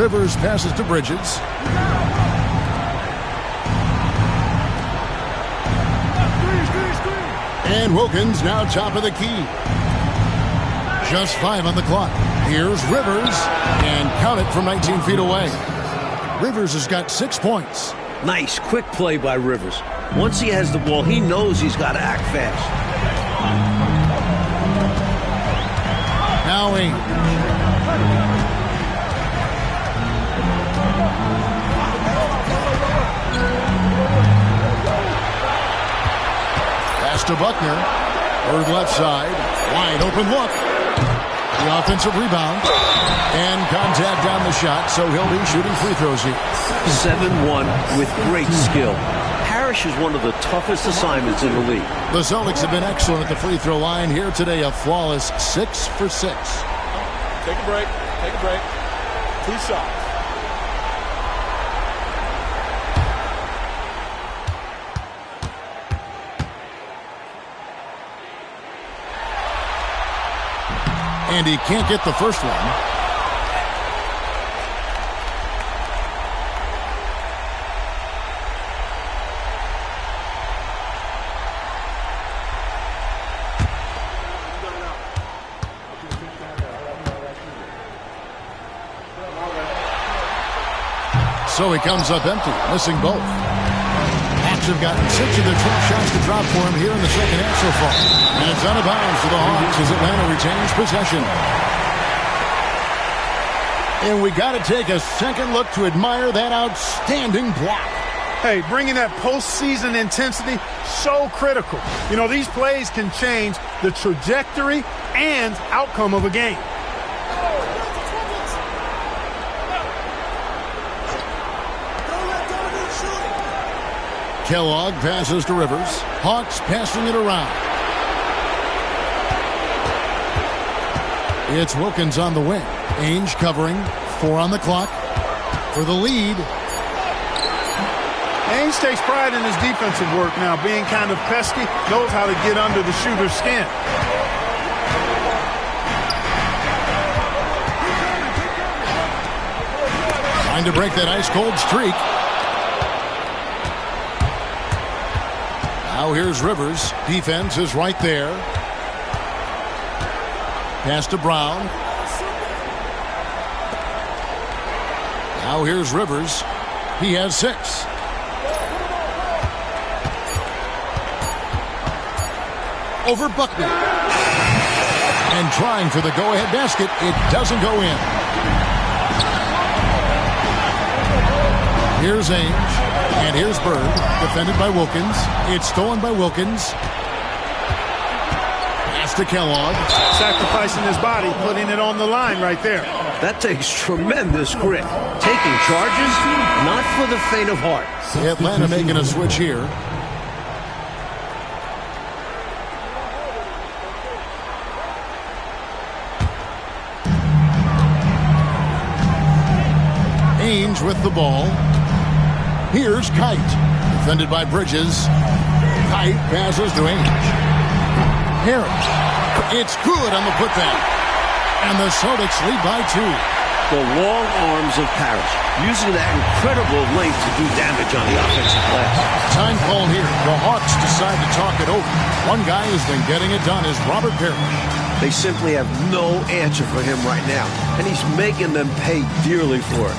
[SPEAKER 1] Rivers passes to Bridges. And Wilkins now top of the key. Just 5 on the clock. Here's Rivers, and count it from 19 feet away. Rivers has got 6 points.
[SPEAKER 2] Nice, quick play by Rivers. Once he has the ball, he knows he's got to act fast.
[SPEAKER 1] Now Ainge. Pass to Buckner. Bird left side. Wide open look. The offensive rebound. And contact on the shot, so he'll be shooting free throws here.
[SPEAKER 2] 7-1 with great skill. Parrish is one of the toughest assignments in the league.
[SPEAKER 1] The Celtics have been excellent at the free throw line here today. A flawless 6 for 6.
[SPEAKER 6] Take a break. Take a break. 2 shots.
[SPEAKER 1] And he can't get the first one. So he comes up empty, missing both. Hawks have gotten 6 of their 12 shots to drop for him here in the second half so far. And it's out of bounds for the Hawks as Atlanta retains possession. And we got to take a second look to admire that outstanding block.
[SPEAKER 5] Hey, bringing that postseason intensity, so critical. You know, these plays can change the trajectory and outcome of a game.
[SPEAKER 1] Kellogg passes to Rivers. Hawks passing it around. It's Wilkins on the wing. Ainge covering. 4 on the clock for the lead.
[SPEAKER 5] Ainge takes pride in his defensive work now, being kind of pesky, knows how to get under the shooter's skin.
[SPEAKER 1] Trying to break that ice-cold streak. Now here's Rivers. Defense is right there. Pass to Brown. Now here's Rivers. He has 6. Over Buckner. And trying for the go-ahead basket. It doesn't go in. Here's Ainge. And here's Bird, defended by Wilkins. It's stolen by Wilkins. Pass to Kellogg.
[SPEAKER 5] Sacrificing his body, putting it on the line right there.
[SPEAKER 2] That takes tremendous grit. Taking charges, not for the faint of heart.
[SPEAKER 1] Atlanta making a switch here. Ainge with the ball. Here's Kite, defended by Bridges. Kite passes to Ainge. Harris. It's good on the putback. And the Celtics lead by 2.
[SPEAKER 2] The long arms of Parrish, using that incredible length to do damage on the offensive glass.
[SPEAKER 1] Time call here. The Hawks decide to talk it over. One guy who's been getting it done is Robert Parrish.
[SPEAKER 2] They simply have no answer for him right now, and he's making them pay dearly for it.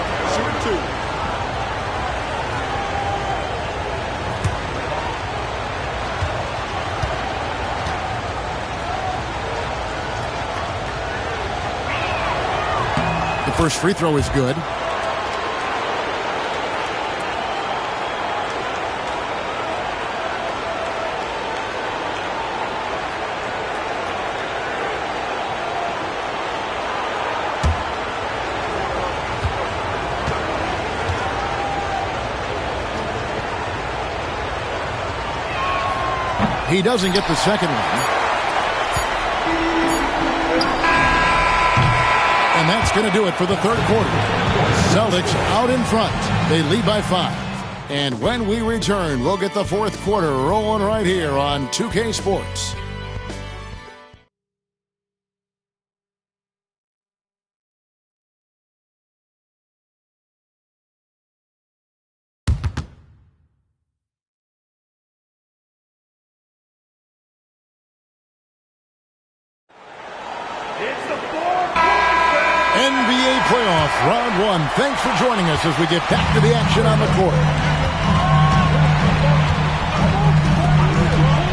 [SPEAKER 1] First free throw is good. He doesn't get the second one. And that's going to do it for the third quarter. Celtics out in front. They lead by 5. And when we return, we'll get the fourth quarter rolling right here on 2K Sports. NBA playoff round 1. Thanks for joining us as we get back to the action on the court.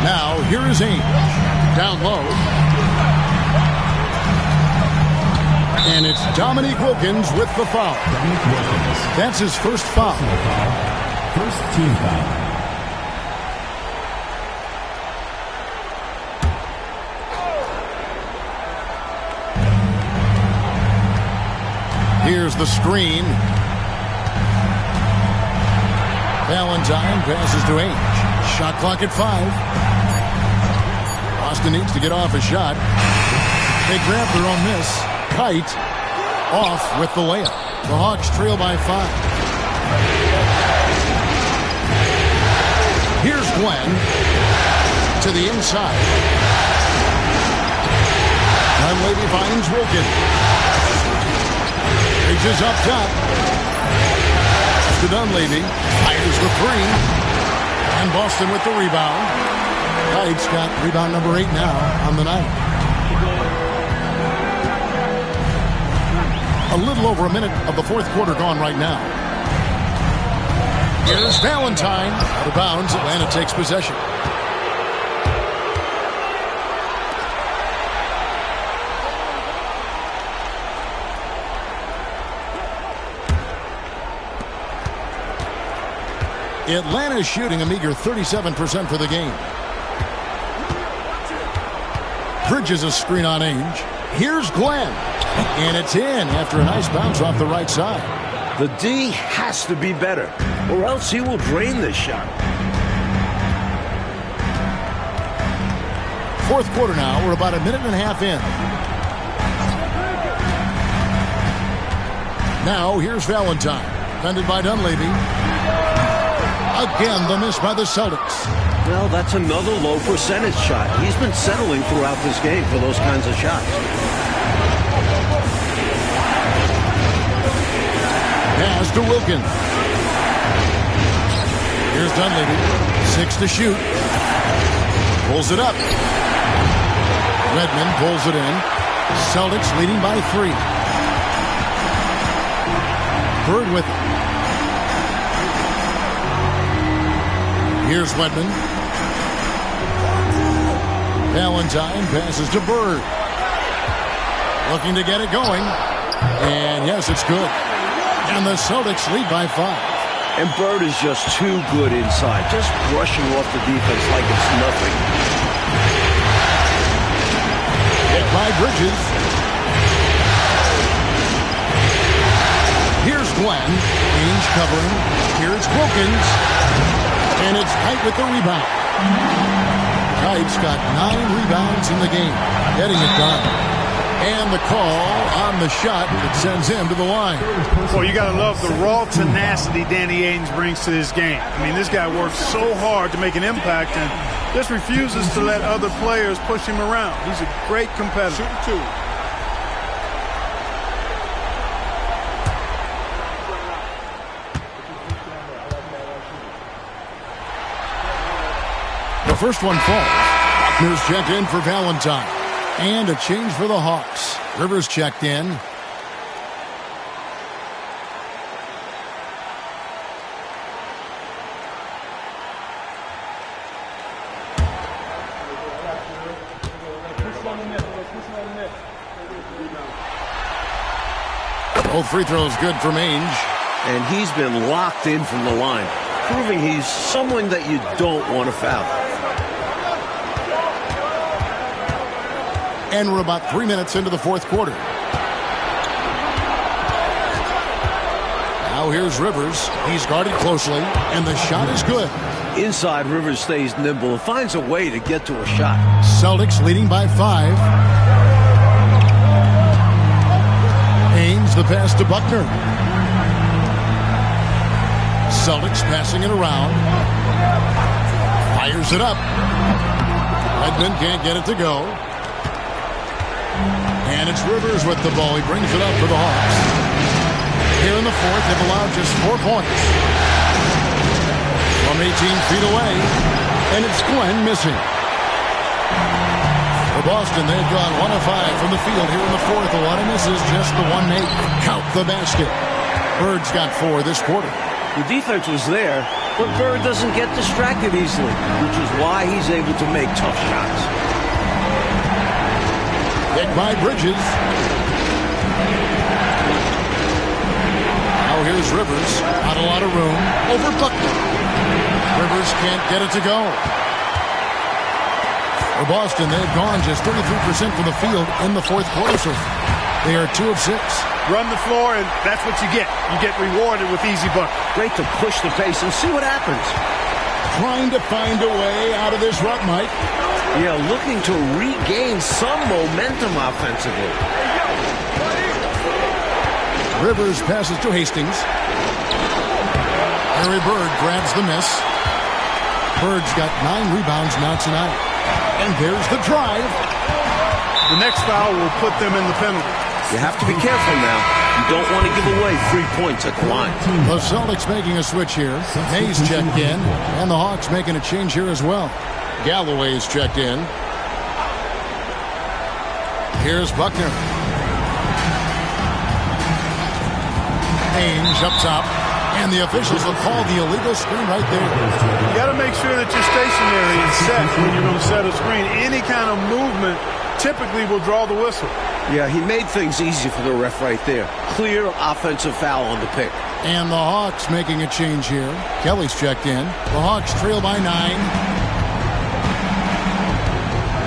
[SPEAKER 1] Now, here is Ainge. Down low. And it's Dominique Wilkins with the foul. That's his first foul.
[SPEAKER 3] First team foul.
[SPEAKER 1] Here's the screen. Valentine passes to Ainge. Shot clock at 5. Boston needs to get off a shot. They grab their own miss. Kite off with the layup. The Hawks trail by 5. Here's Glenn to the inside. Dunleavy finds Wilkins. Reaches up top. To Dunleavy. Fires the 3. And Boston with the rebound. Kite's got rebound number 8 now on the night. A little over a minute of the fourth quarter gone right now. Here's Valentine. Out of bounds. Atlanta takes possession. Atlanta shooting a meager 37% for the game. Bridges a screen on Ainge. Here's Glenn. And it's in after a nice bounce off the right side.
[SPEAKER 2] The D has to be better, or else he will drain this shot.
[SPEAKER 1] Fourth quarter now. We're about a minute and a half in. Now here's Valentine. Defended by Dunleavy. Again, the miss by the Celtics.
[SPEAKER 2] Well, that's another low percentage shot. He's been settling throughout this game for those kinds of shots.
[SPEAKER 1] Pass to Wilkins. Here's Dunleavy. 6 to shoot. Pulls it up. Redmond pulls it in. Celtics leading by 3. Bird with it. Here's Wedman. Valentine passes to Bird. Looking to get it going. And yes, it's good. And the Celtics lead by 5.
[SPEAKER 2] And Bird is just too good inside. Just brushing off the defense like it's nothing.
[SPEAKER 1] Hit by Bridges. Here's Glenn. Ainge covering. Here's Wilkins. And it's Kite with the rebound. Kite's got 9 rebounds in the game. Getting it done. And the call on the shot that sends him to the line.
[SPEAKER 5] Well, you got to love the raw tenacity Danny Ainge brings to this game. I mean, this guy works so hard to make an impact and just refuses to let other players push him around. He's a great competitor.
[SPEAKER 6] Shooting 2.
[SPEAKER 1] The first one falls. Buckner's checked in for Valentine. And a change for the Hawks. Rivers checked in. Both free throws good from Ainge.
[SPEAKER 2] And he's been locked in from the line, proving he's someone that you don't want to foul.
[SPEAKER 1] And we're about 3 minutes into the fourth quarter. Now here's Rivers. He's guarded closely, and the shot is good.
[SPEAKER 2] Inside, Rivers stays nimble and finds a way to get to a shot.
[SPEAKER 1] Celtics leading by 5. Ainge, the pass to Buckner. Celtics passing it around. Fires it up. Redmond can't get it to go. And it's Rivers with the ball. He brings it up for the Hawks. Here in the fourth, they've allowed just 4 points. From 18 feet away. And it's Glenn missing. For Boston, they've gone 1 of 5 from the field here in the fourth. A lot of misses, just the one make. Count the basket. Bird's got 4 this quarter.
[SPEAKER 2] The defense was there, but Bird doesn't get distracted easily, which is why he's able to make tough shots.
[SPEAKER 1] Hit by Bridges. Now here's Rivers. Not a lot of room. Over Buckner. Rivers can't get it to go. For Boston, they've gone just 33% from the field in the fourth quarter. So they are 2 of 6.
[SPEAKER 5] Run the floor, and that's what you get. You get rewarded with easy buckets.
[SPEAKER 2] Great to push the pace and see what happens.
[SPEAKER 1] Trying to find a way out of this rut, Mike.
[SPEAKER 2] Yeah, looking to regain some momentum offensively.
[SPEAKER 1] Rivers passes to Hastings. Larry Bird grabs the miss. Bird's got 9 rebounds now tonight. And there's the drive.
[SPEAKER 5] The next foul will put them in the penalty.
[SPEAKER 2] You have to be careful now. You don't want to give away 3 points at the line.
[SPEAKER 1] The Celtics making a switch here. Hayes checked in, and the Hawks making a change here as well. Galloway's checked in. Here's Buckner. Ainge up top, and the officials will call the illegal screen right there.
[SPEAKER 5] You got to make sure that you're stationary and set when you're going to set a screen. Any kind of movement typically will draw the whistle.
[SPEAKER 2] Yeah, he made things easy for the ref right there. Clear offensive foul on the pick.
[SPEAKER 1] And the Hawks making a change here. Kelly's checked in. The Hawks trail by 9.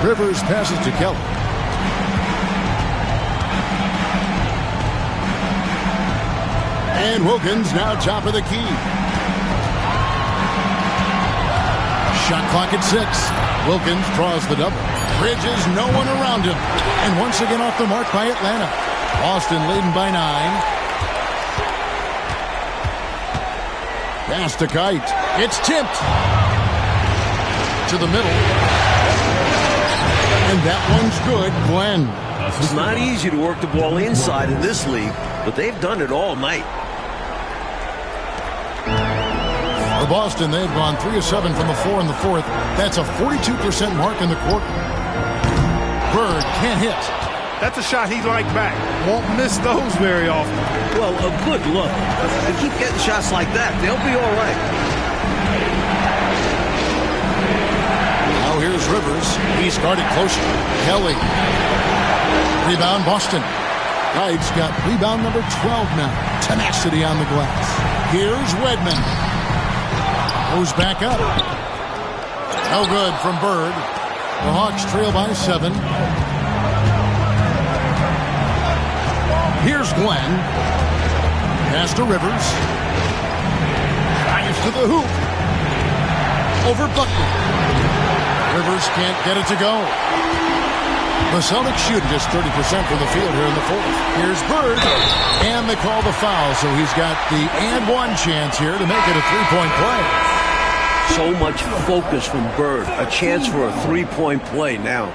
[SPEAKER 1] Rivers passes to Kelly. And Wilkins now top of the key. Shot clock at 6. Wilkins draws the double. Bridges, no one around him. And once again off the mark by Atlanta. Boston leading by 9. Pass to Kite. It's tipped. To the middle. And that one's good. Glenn.
[SPEAKER 2] It's not easy to work the ball inside in this league, but they've done it all night.
[SPEAKER 1] For Boston, they've gone 3 of 7 from the floor in the fourth. That's a 42% mark in the quarter. Bird can't hit.
[SPEAKER 5] That's a shot he'd like back. Won't miss those very often.
[SPEAKER 2] Well, a good look. They keep getting shots like that. They'll be all right.
[SPEAKER 1] Now here's Rivers. He's guarded closer. Kelly. Rebound Boston. Kite's got rebound number 12 now. Tenacity on the glass. Here's Redmond. Goes back up. No good from Bird. The Hawks trail by 7. Here's Glenn. Pass to Rivers. Drives to the hoop. Over Buckner. Rivers can't get it to go. The Celtics shoot just 30% from the field here in the fourth. Here's Bird. And they call the foul, so he's got the and one chance here to make it a 3-point play.
[SPEAKER 2] So much focus from Bird. A chance for a 3-point play now.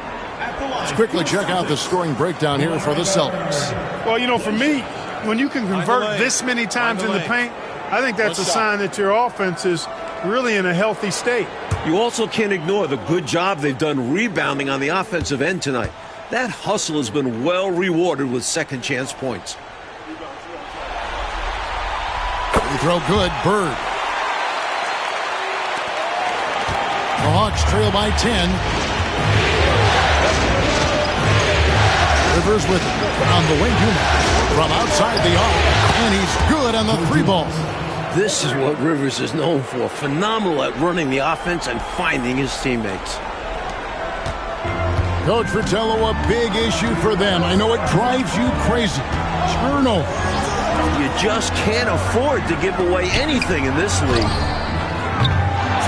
[SPEAKER 1] Let's quickly check out the scoring breakdown here for the Celtics.
[SPEAKER 5] Well, you know, for me, when you can convert this many times in the paint, I think that's a sign that your offense is really in a healthy state.
[SPEAKER 2] You also can't ignore the good job they've done rebounding on the offensive end tonight. That hustle has been well rewarded with second chance points.
[SPEAKER 1] Free throw good. Bird. The Hawks trail by 10. Rivers with it. On the wing, Yuma. from outside the arc, and he's good on the three ball.
[SPEAKER 2] This is what Rivers is known for. Phenomenal at running the offense and finding his teammates.
[SPEAKER 1] Coach Fratello, a big issue for them. I know it drives you crazy. Turnover.
[SPEAKER 2] You just can't afford to give away anything in this league.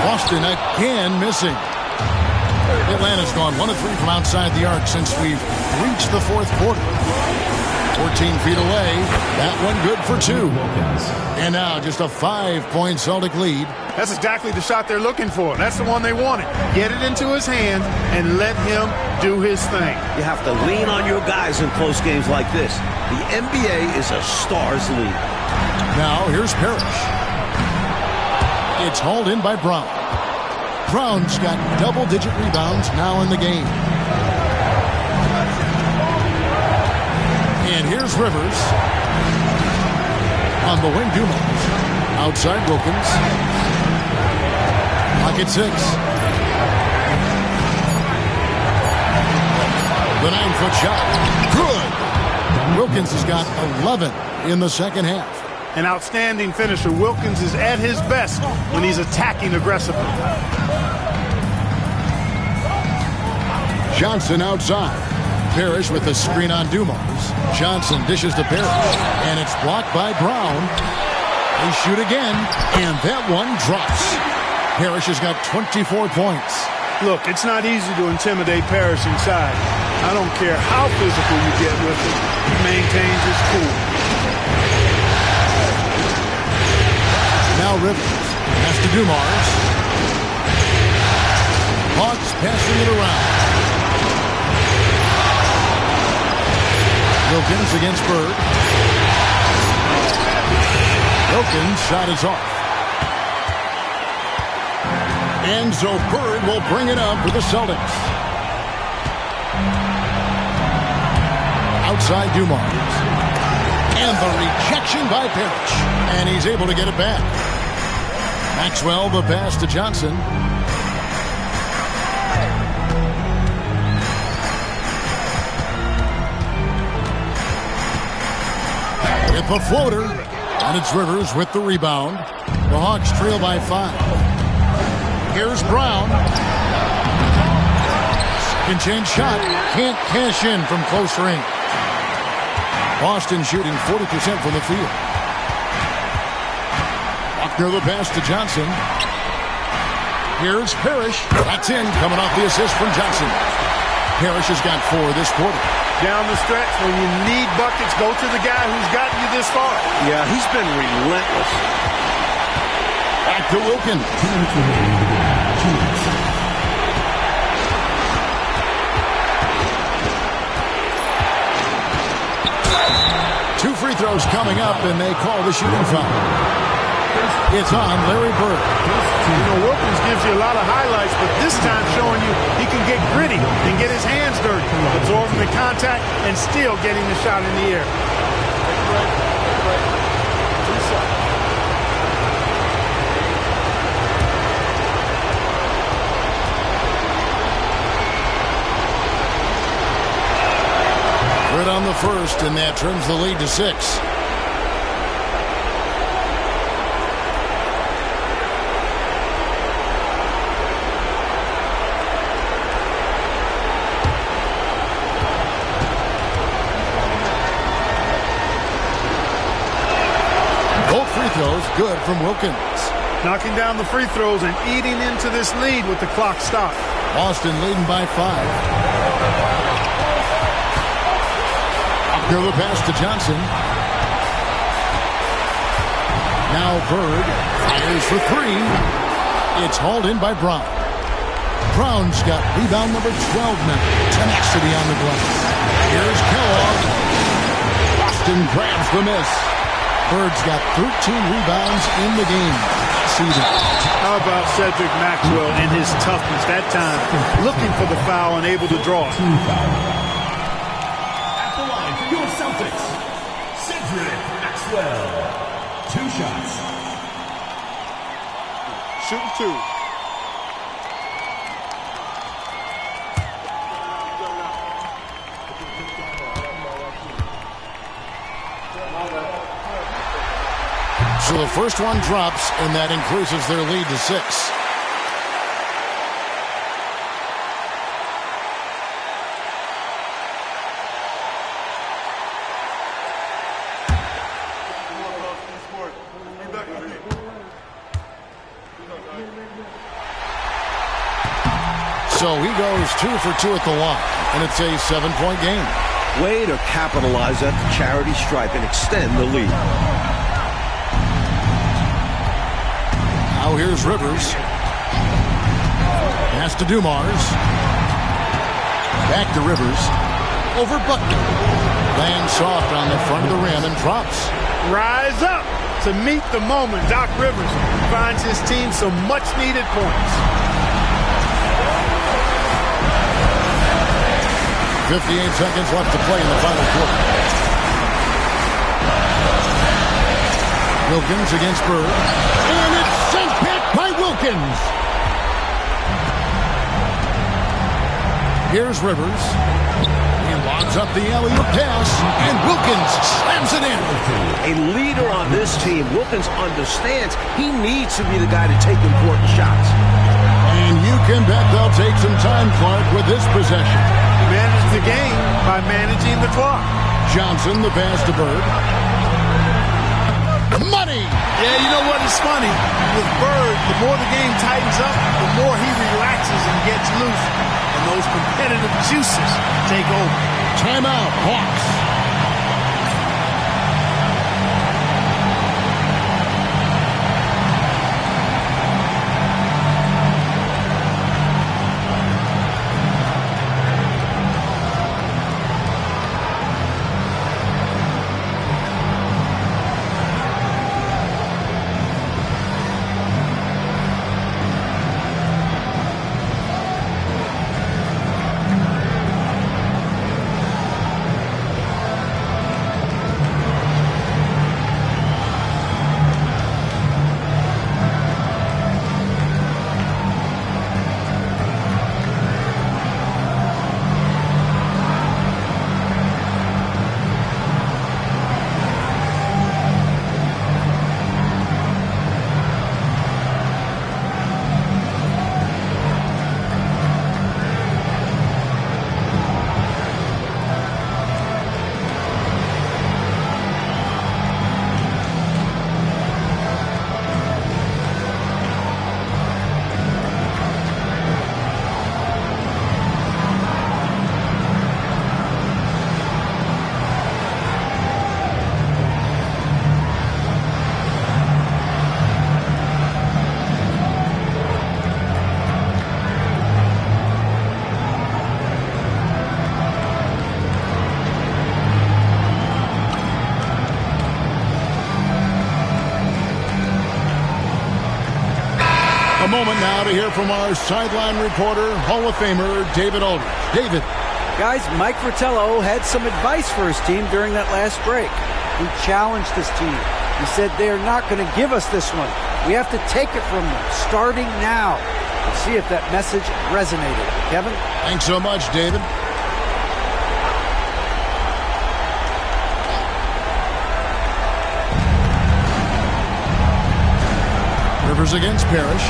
[SPEAKER 1] Boston again missing. Atlanta's gone 1 of 3 from outside the arc since we've reached the fourth quarter. 14 feet away. That one good for 2. And now just a 5-point Celtic lead.
[SPEAKER 5] That's exactly the shot they're looking for. That's the one they wanted. Get it into his hand and let him do his thing.
[SPEAKER 2] You have to lean on your guys in close games like this. The NBA is a stars league.
[SPEAKER 1] Now here's Parrish. It's hauled in by Brown. Brown's got double-digit rebounds now in the game. And here's Rivers. On the wing, Dumas. Outside Wilkins. Pocket 6. The 9-foot shot. Good. Wilkins has got 11 in the second half.
[SPEAKER 5] An outstanding finisher. Wilkins is at his best when he's attacking aggressively.
[SPEAKER 1] Johnson outside. Parrish with the screen on Dumas. Johnson dishes to Parrish. And it's blocked by Brown. They shoot again. And that one drops. Parrish has got 24 points.
[SPEAKER 5] Look, it's not easy to intimidate Parrish inside. I don't care how physical you get with him. He maintains his cool.
[SPEAKER 1] Now Rivers. Pass to Dumars. Hawks passing it around. Wilkins against Bird. Wilkins' shot is off. And so Bird will bring it up for the Celtics. Outside Dumars. And the rejection by Parrish. And he's able to get it back. Maxwell the pass to Johnson. With the floater. And it's Rivers with the rebound. The Hawks trail by 5. Here's Brown. Can change shot. Can't cash in from close range. Boston shooting 40% from the field. Buckner the pass to Johnson. Here's Parrish. That's in, coming off the assist from Johnson. Parrish has got 4 this quarter.
[SPEAKER 5] Down the stretch, when you need buckets, go to the guy who's gotten you this far.
[SPEAKER 2] Yeah, he's been relentless.
[SPEAKER 1] Back to Wilkins. 2 free throws coming up, and they call the shooting foul. It's on Larry Bird.
[SPEAKER 5] You know, Wilkins gives you a lot of highlights, but this time showing you he can get gritty and get his hands dirty, absorbing the contact and still getting the shot in the air.
[SPEAKER 1] Bird on the first, and that turns the lead to 6. Good from Wilkins.
[SPEAKER 5] Knocking down the free throws and eating into this lead with the clock stopped.
[SPEAKER 1] Boston leading by 5. Buckner the pass to Johnson. Now Bird fires for 3. It's hauled in by Brown. Brown's got rebound number 12 now. Tenacity on the glass. Here's Kellogg. Boston grabs the miss. Bird's got 13 rebounds in the game. See that.
[SPEAKER 5] How about Cedric Maxwell and his toughness that time, looking for the foul and able to draw it.
[SPEAKER 3] At the line for your Celtics, Cedric Maxwell. 2 shots.
[SPEAKER 5] Shooting 2.
[SPEAKER 1] So the first one drops, and that increases their lead to 6. So he goes 2 for 2 at the line, and it's a 7-point game.
[SPEAKER 2] Way to capitalize at the charity stripe and extend the lead.
[SPEAKER 1] Now here's Rivers. Pass to Dumars. Back to Rivers. Over Buckner. Lands soft on the front of the rim and drops.
[SPEAKER 5] Rise up to meet the moment. Doc Rivers finds his team some much-needed points.
[SPEAKER 1] 58 seconds left to play in the final quarter. Wilkins against Bird. And it's sent back by Wilkins. Here's Rivers. He lobs up the alley-oop pass, and Wilkins slams it in.
[SPEAKER 2] A leader on this team. Wilkins understands he needs to be the guy to take important shots.
[SPEAKER 1] And you can bet they'll take some time, Clark, with this possession.
[SPEAKER 5] Manage the game by managing the clock.
[SPEAKER 1] Johnson, the pass to Bird. Money!
[SPEAKER 4] Yeah, you know what is funny? With Bird, the more the game tightens up, the more he relaxes and gets loose. And those competitive juices take over.
[SPEAKER 1] Timeout, Hawks. A moment now to hear from our sideline reporter, Hall of Famer David Aldridge. David.
[SPEAKER 7] Guys, Mike Fratello had some advice for his team during that last break. He challenged his team. He said they are not going to give us this one. We have to take it from them, starting now. We'll see if that message resonated. Kevin?
[SPEAKER 1] Thanks so much, David. Rivers against Parrish.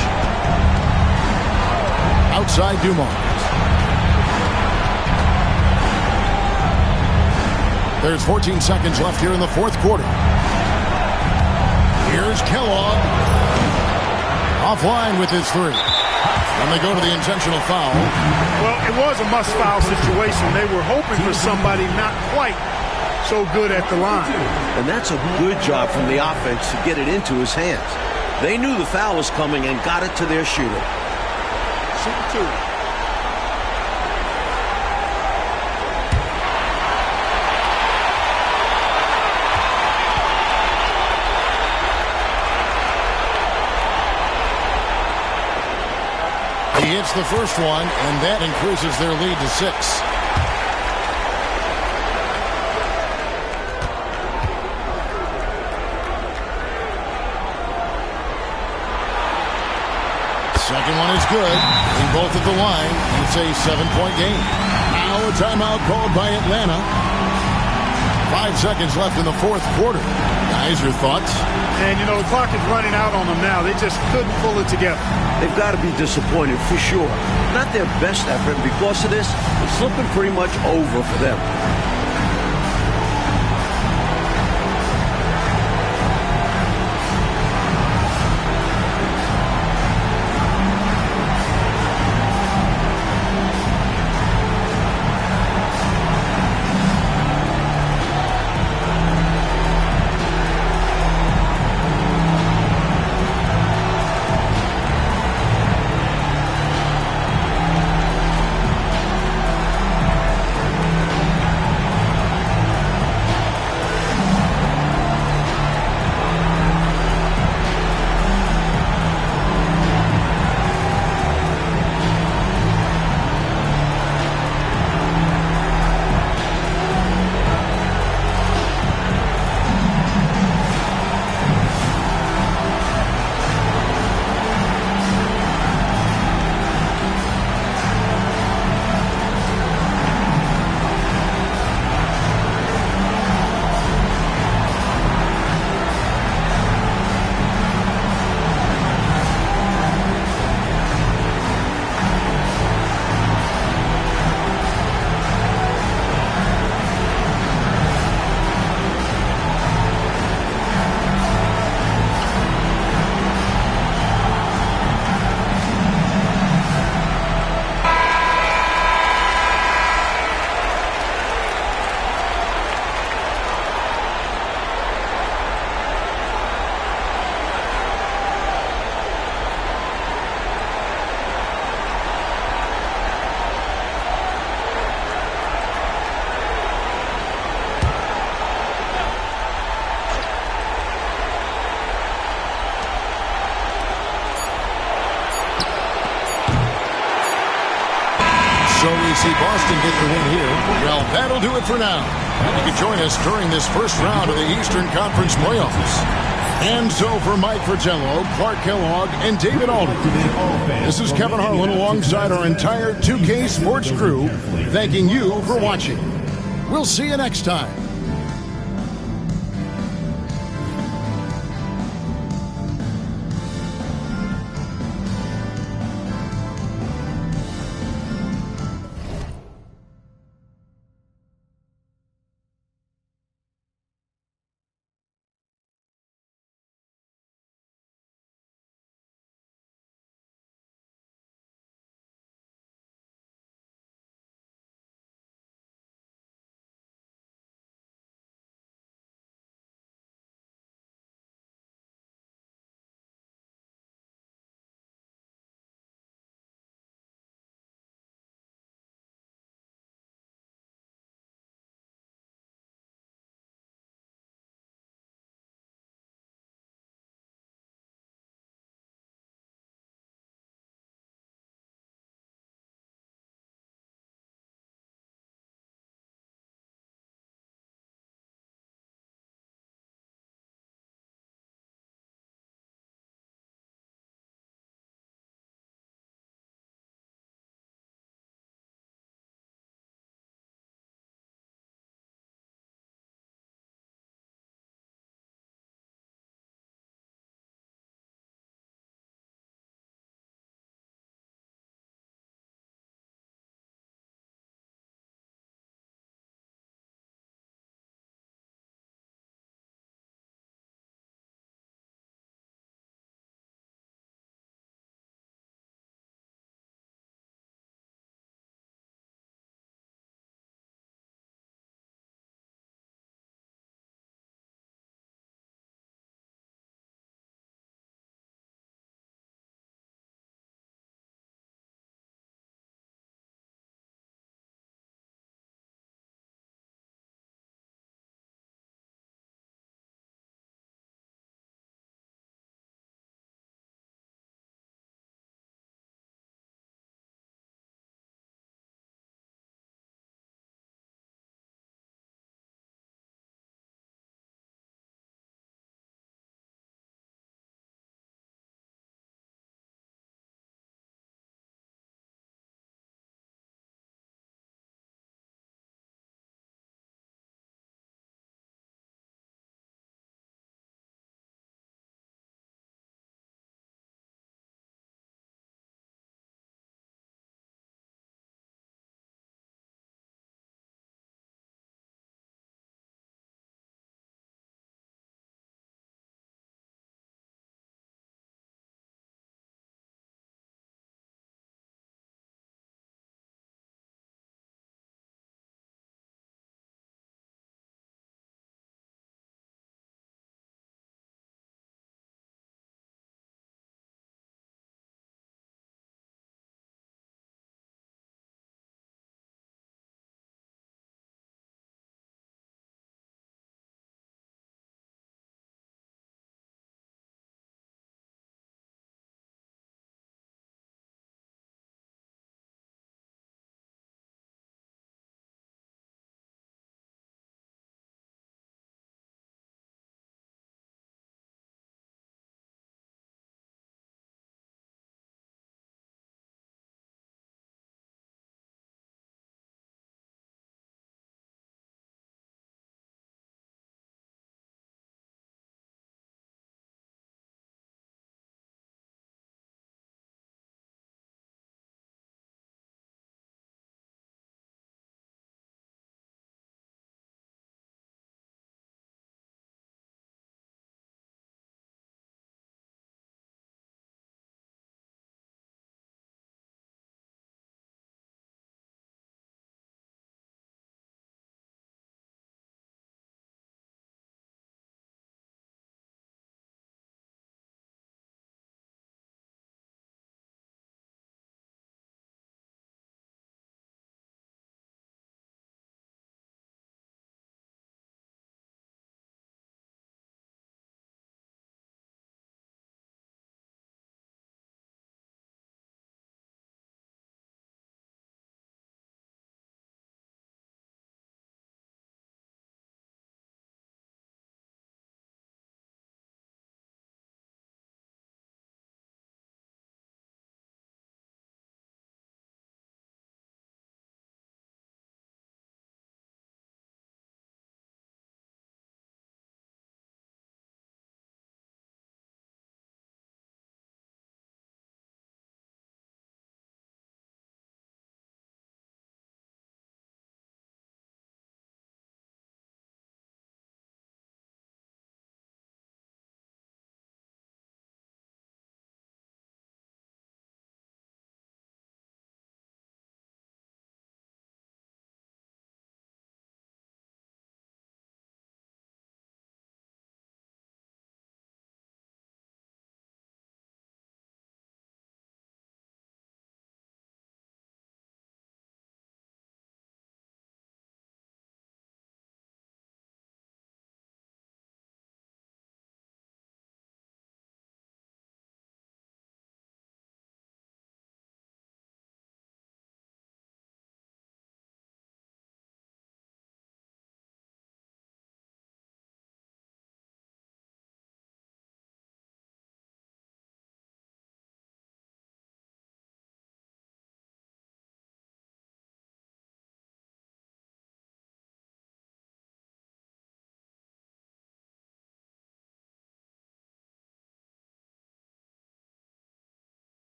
[SPEAKER 1] Outside Dumars. There's 14 seconds left here in the fourth quarter. Here's Kellogg. Offline with his three. And they go to the intentional foul.
[SPEAKER 5] Well, it was a must-foul situation. They were hoping for somebody not quite so good at the line.
[SPEAKER 2] And that's a good job from the offense to get it into his hands. They knew the foul was coming and got it to their shooter.
[SPEAKER 5] Shoot two.
[SPEAKER 1] He hits the first one, and that increases their lead to 6. Second one is good. In both at the line, it's a 7-point game. Now a timeout called by Atlanta. 5 seconds left in the fourth quarter. Guys, your thoughts?
[SPEAKER 5] And, you know, the clock is running out on them now. They just couldn't pull it together.
[SPEAKER 2] They've got to be disappointed for sure. Not their best effort. Because of this, it's looking pretty much over for them.
[SPEAKER 1] So we see Boston get the win here. Well, that'll do it for now. And you can join us during this first round of the Eastern Conference playoffs. And so for Mike Fratello, Clark Kellogg, and David Alden, this is Kevin Harlan alongside our entire 2K Sports crew, thanking you for watching. We'll see you next time.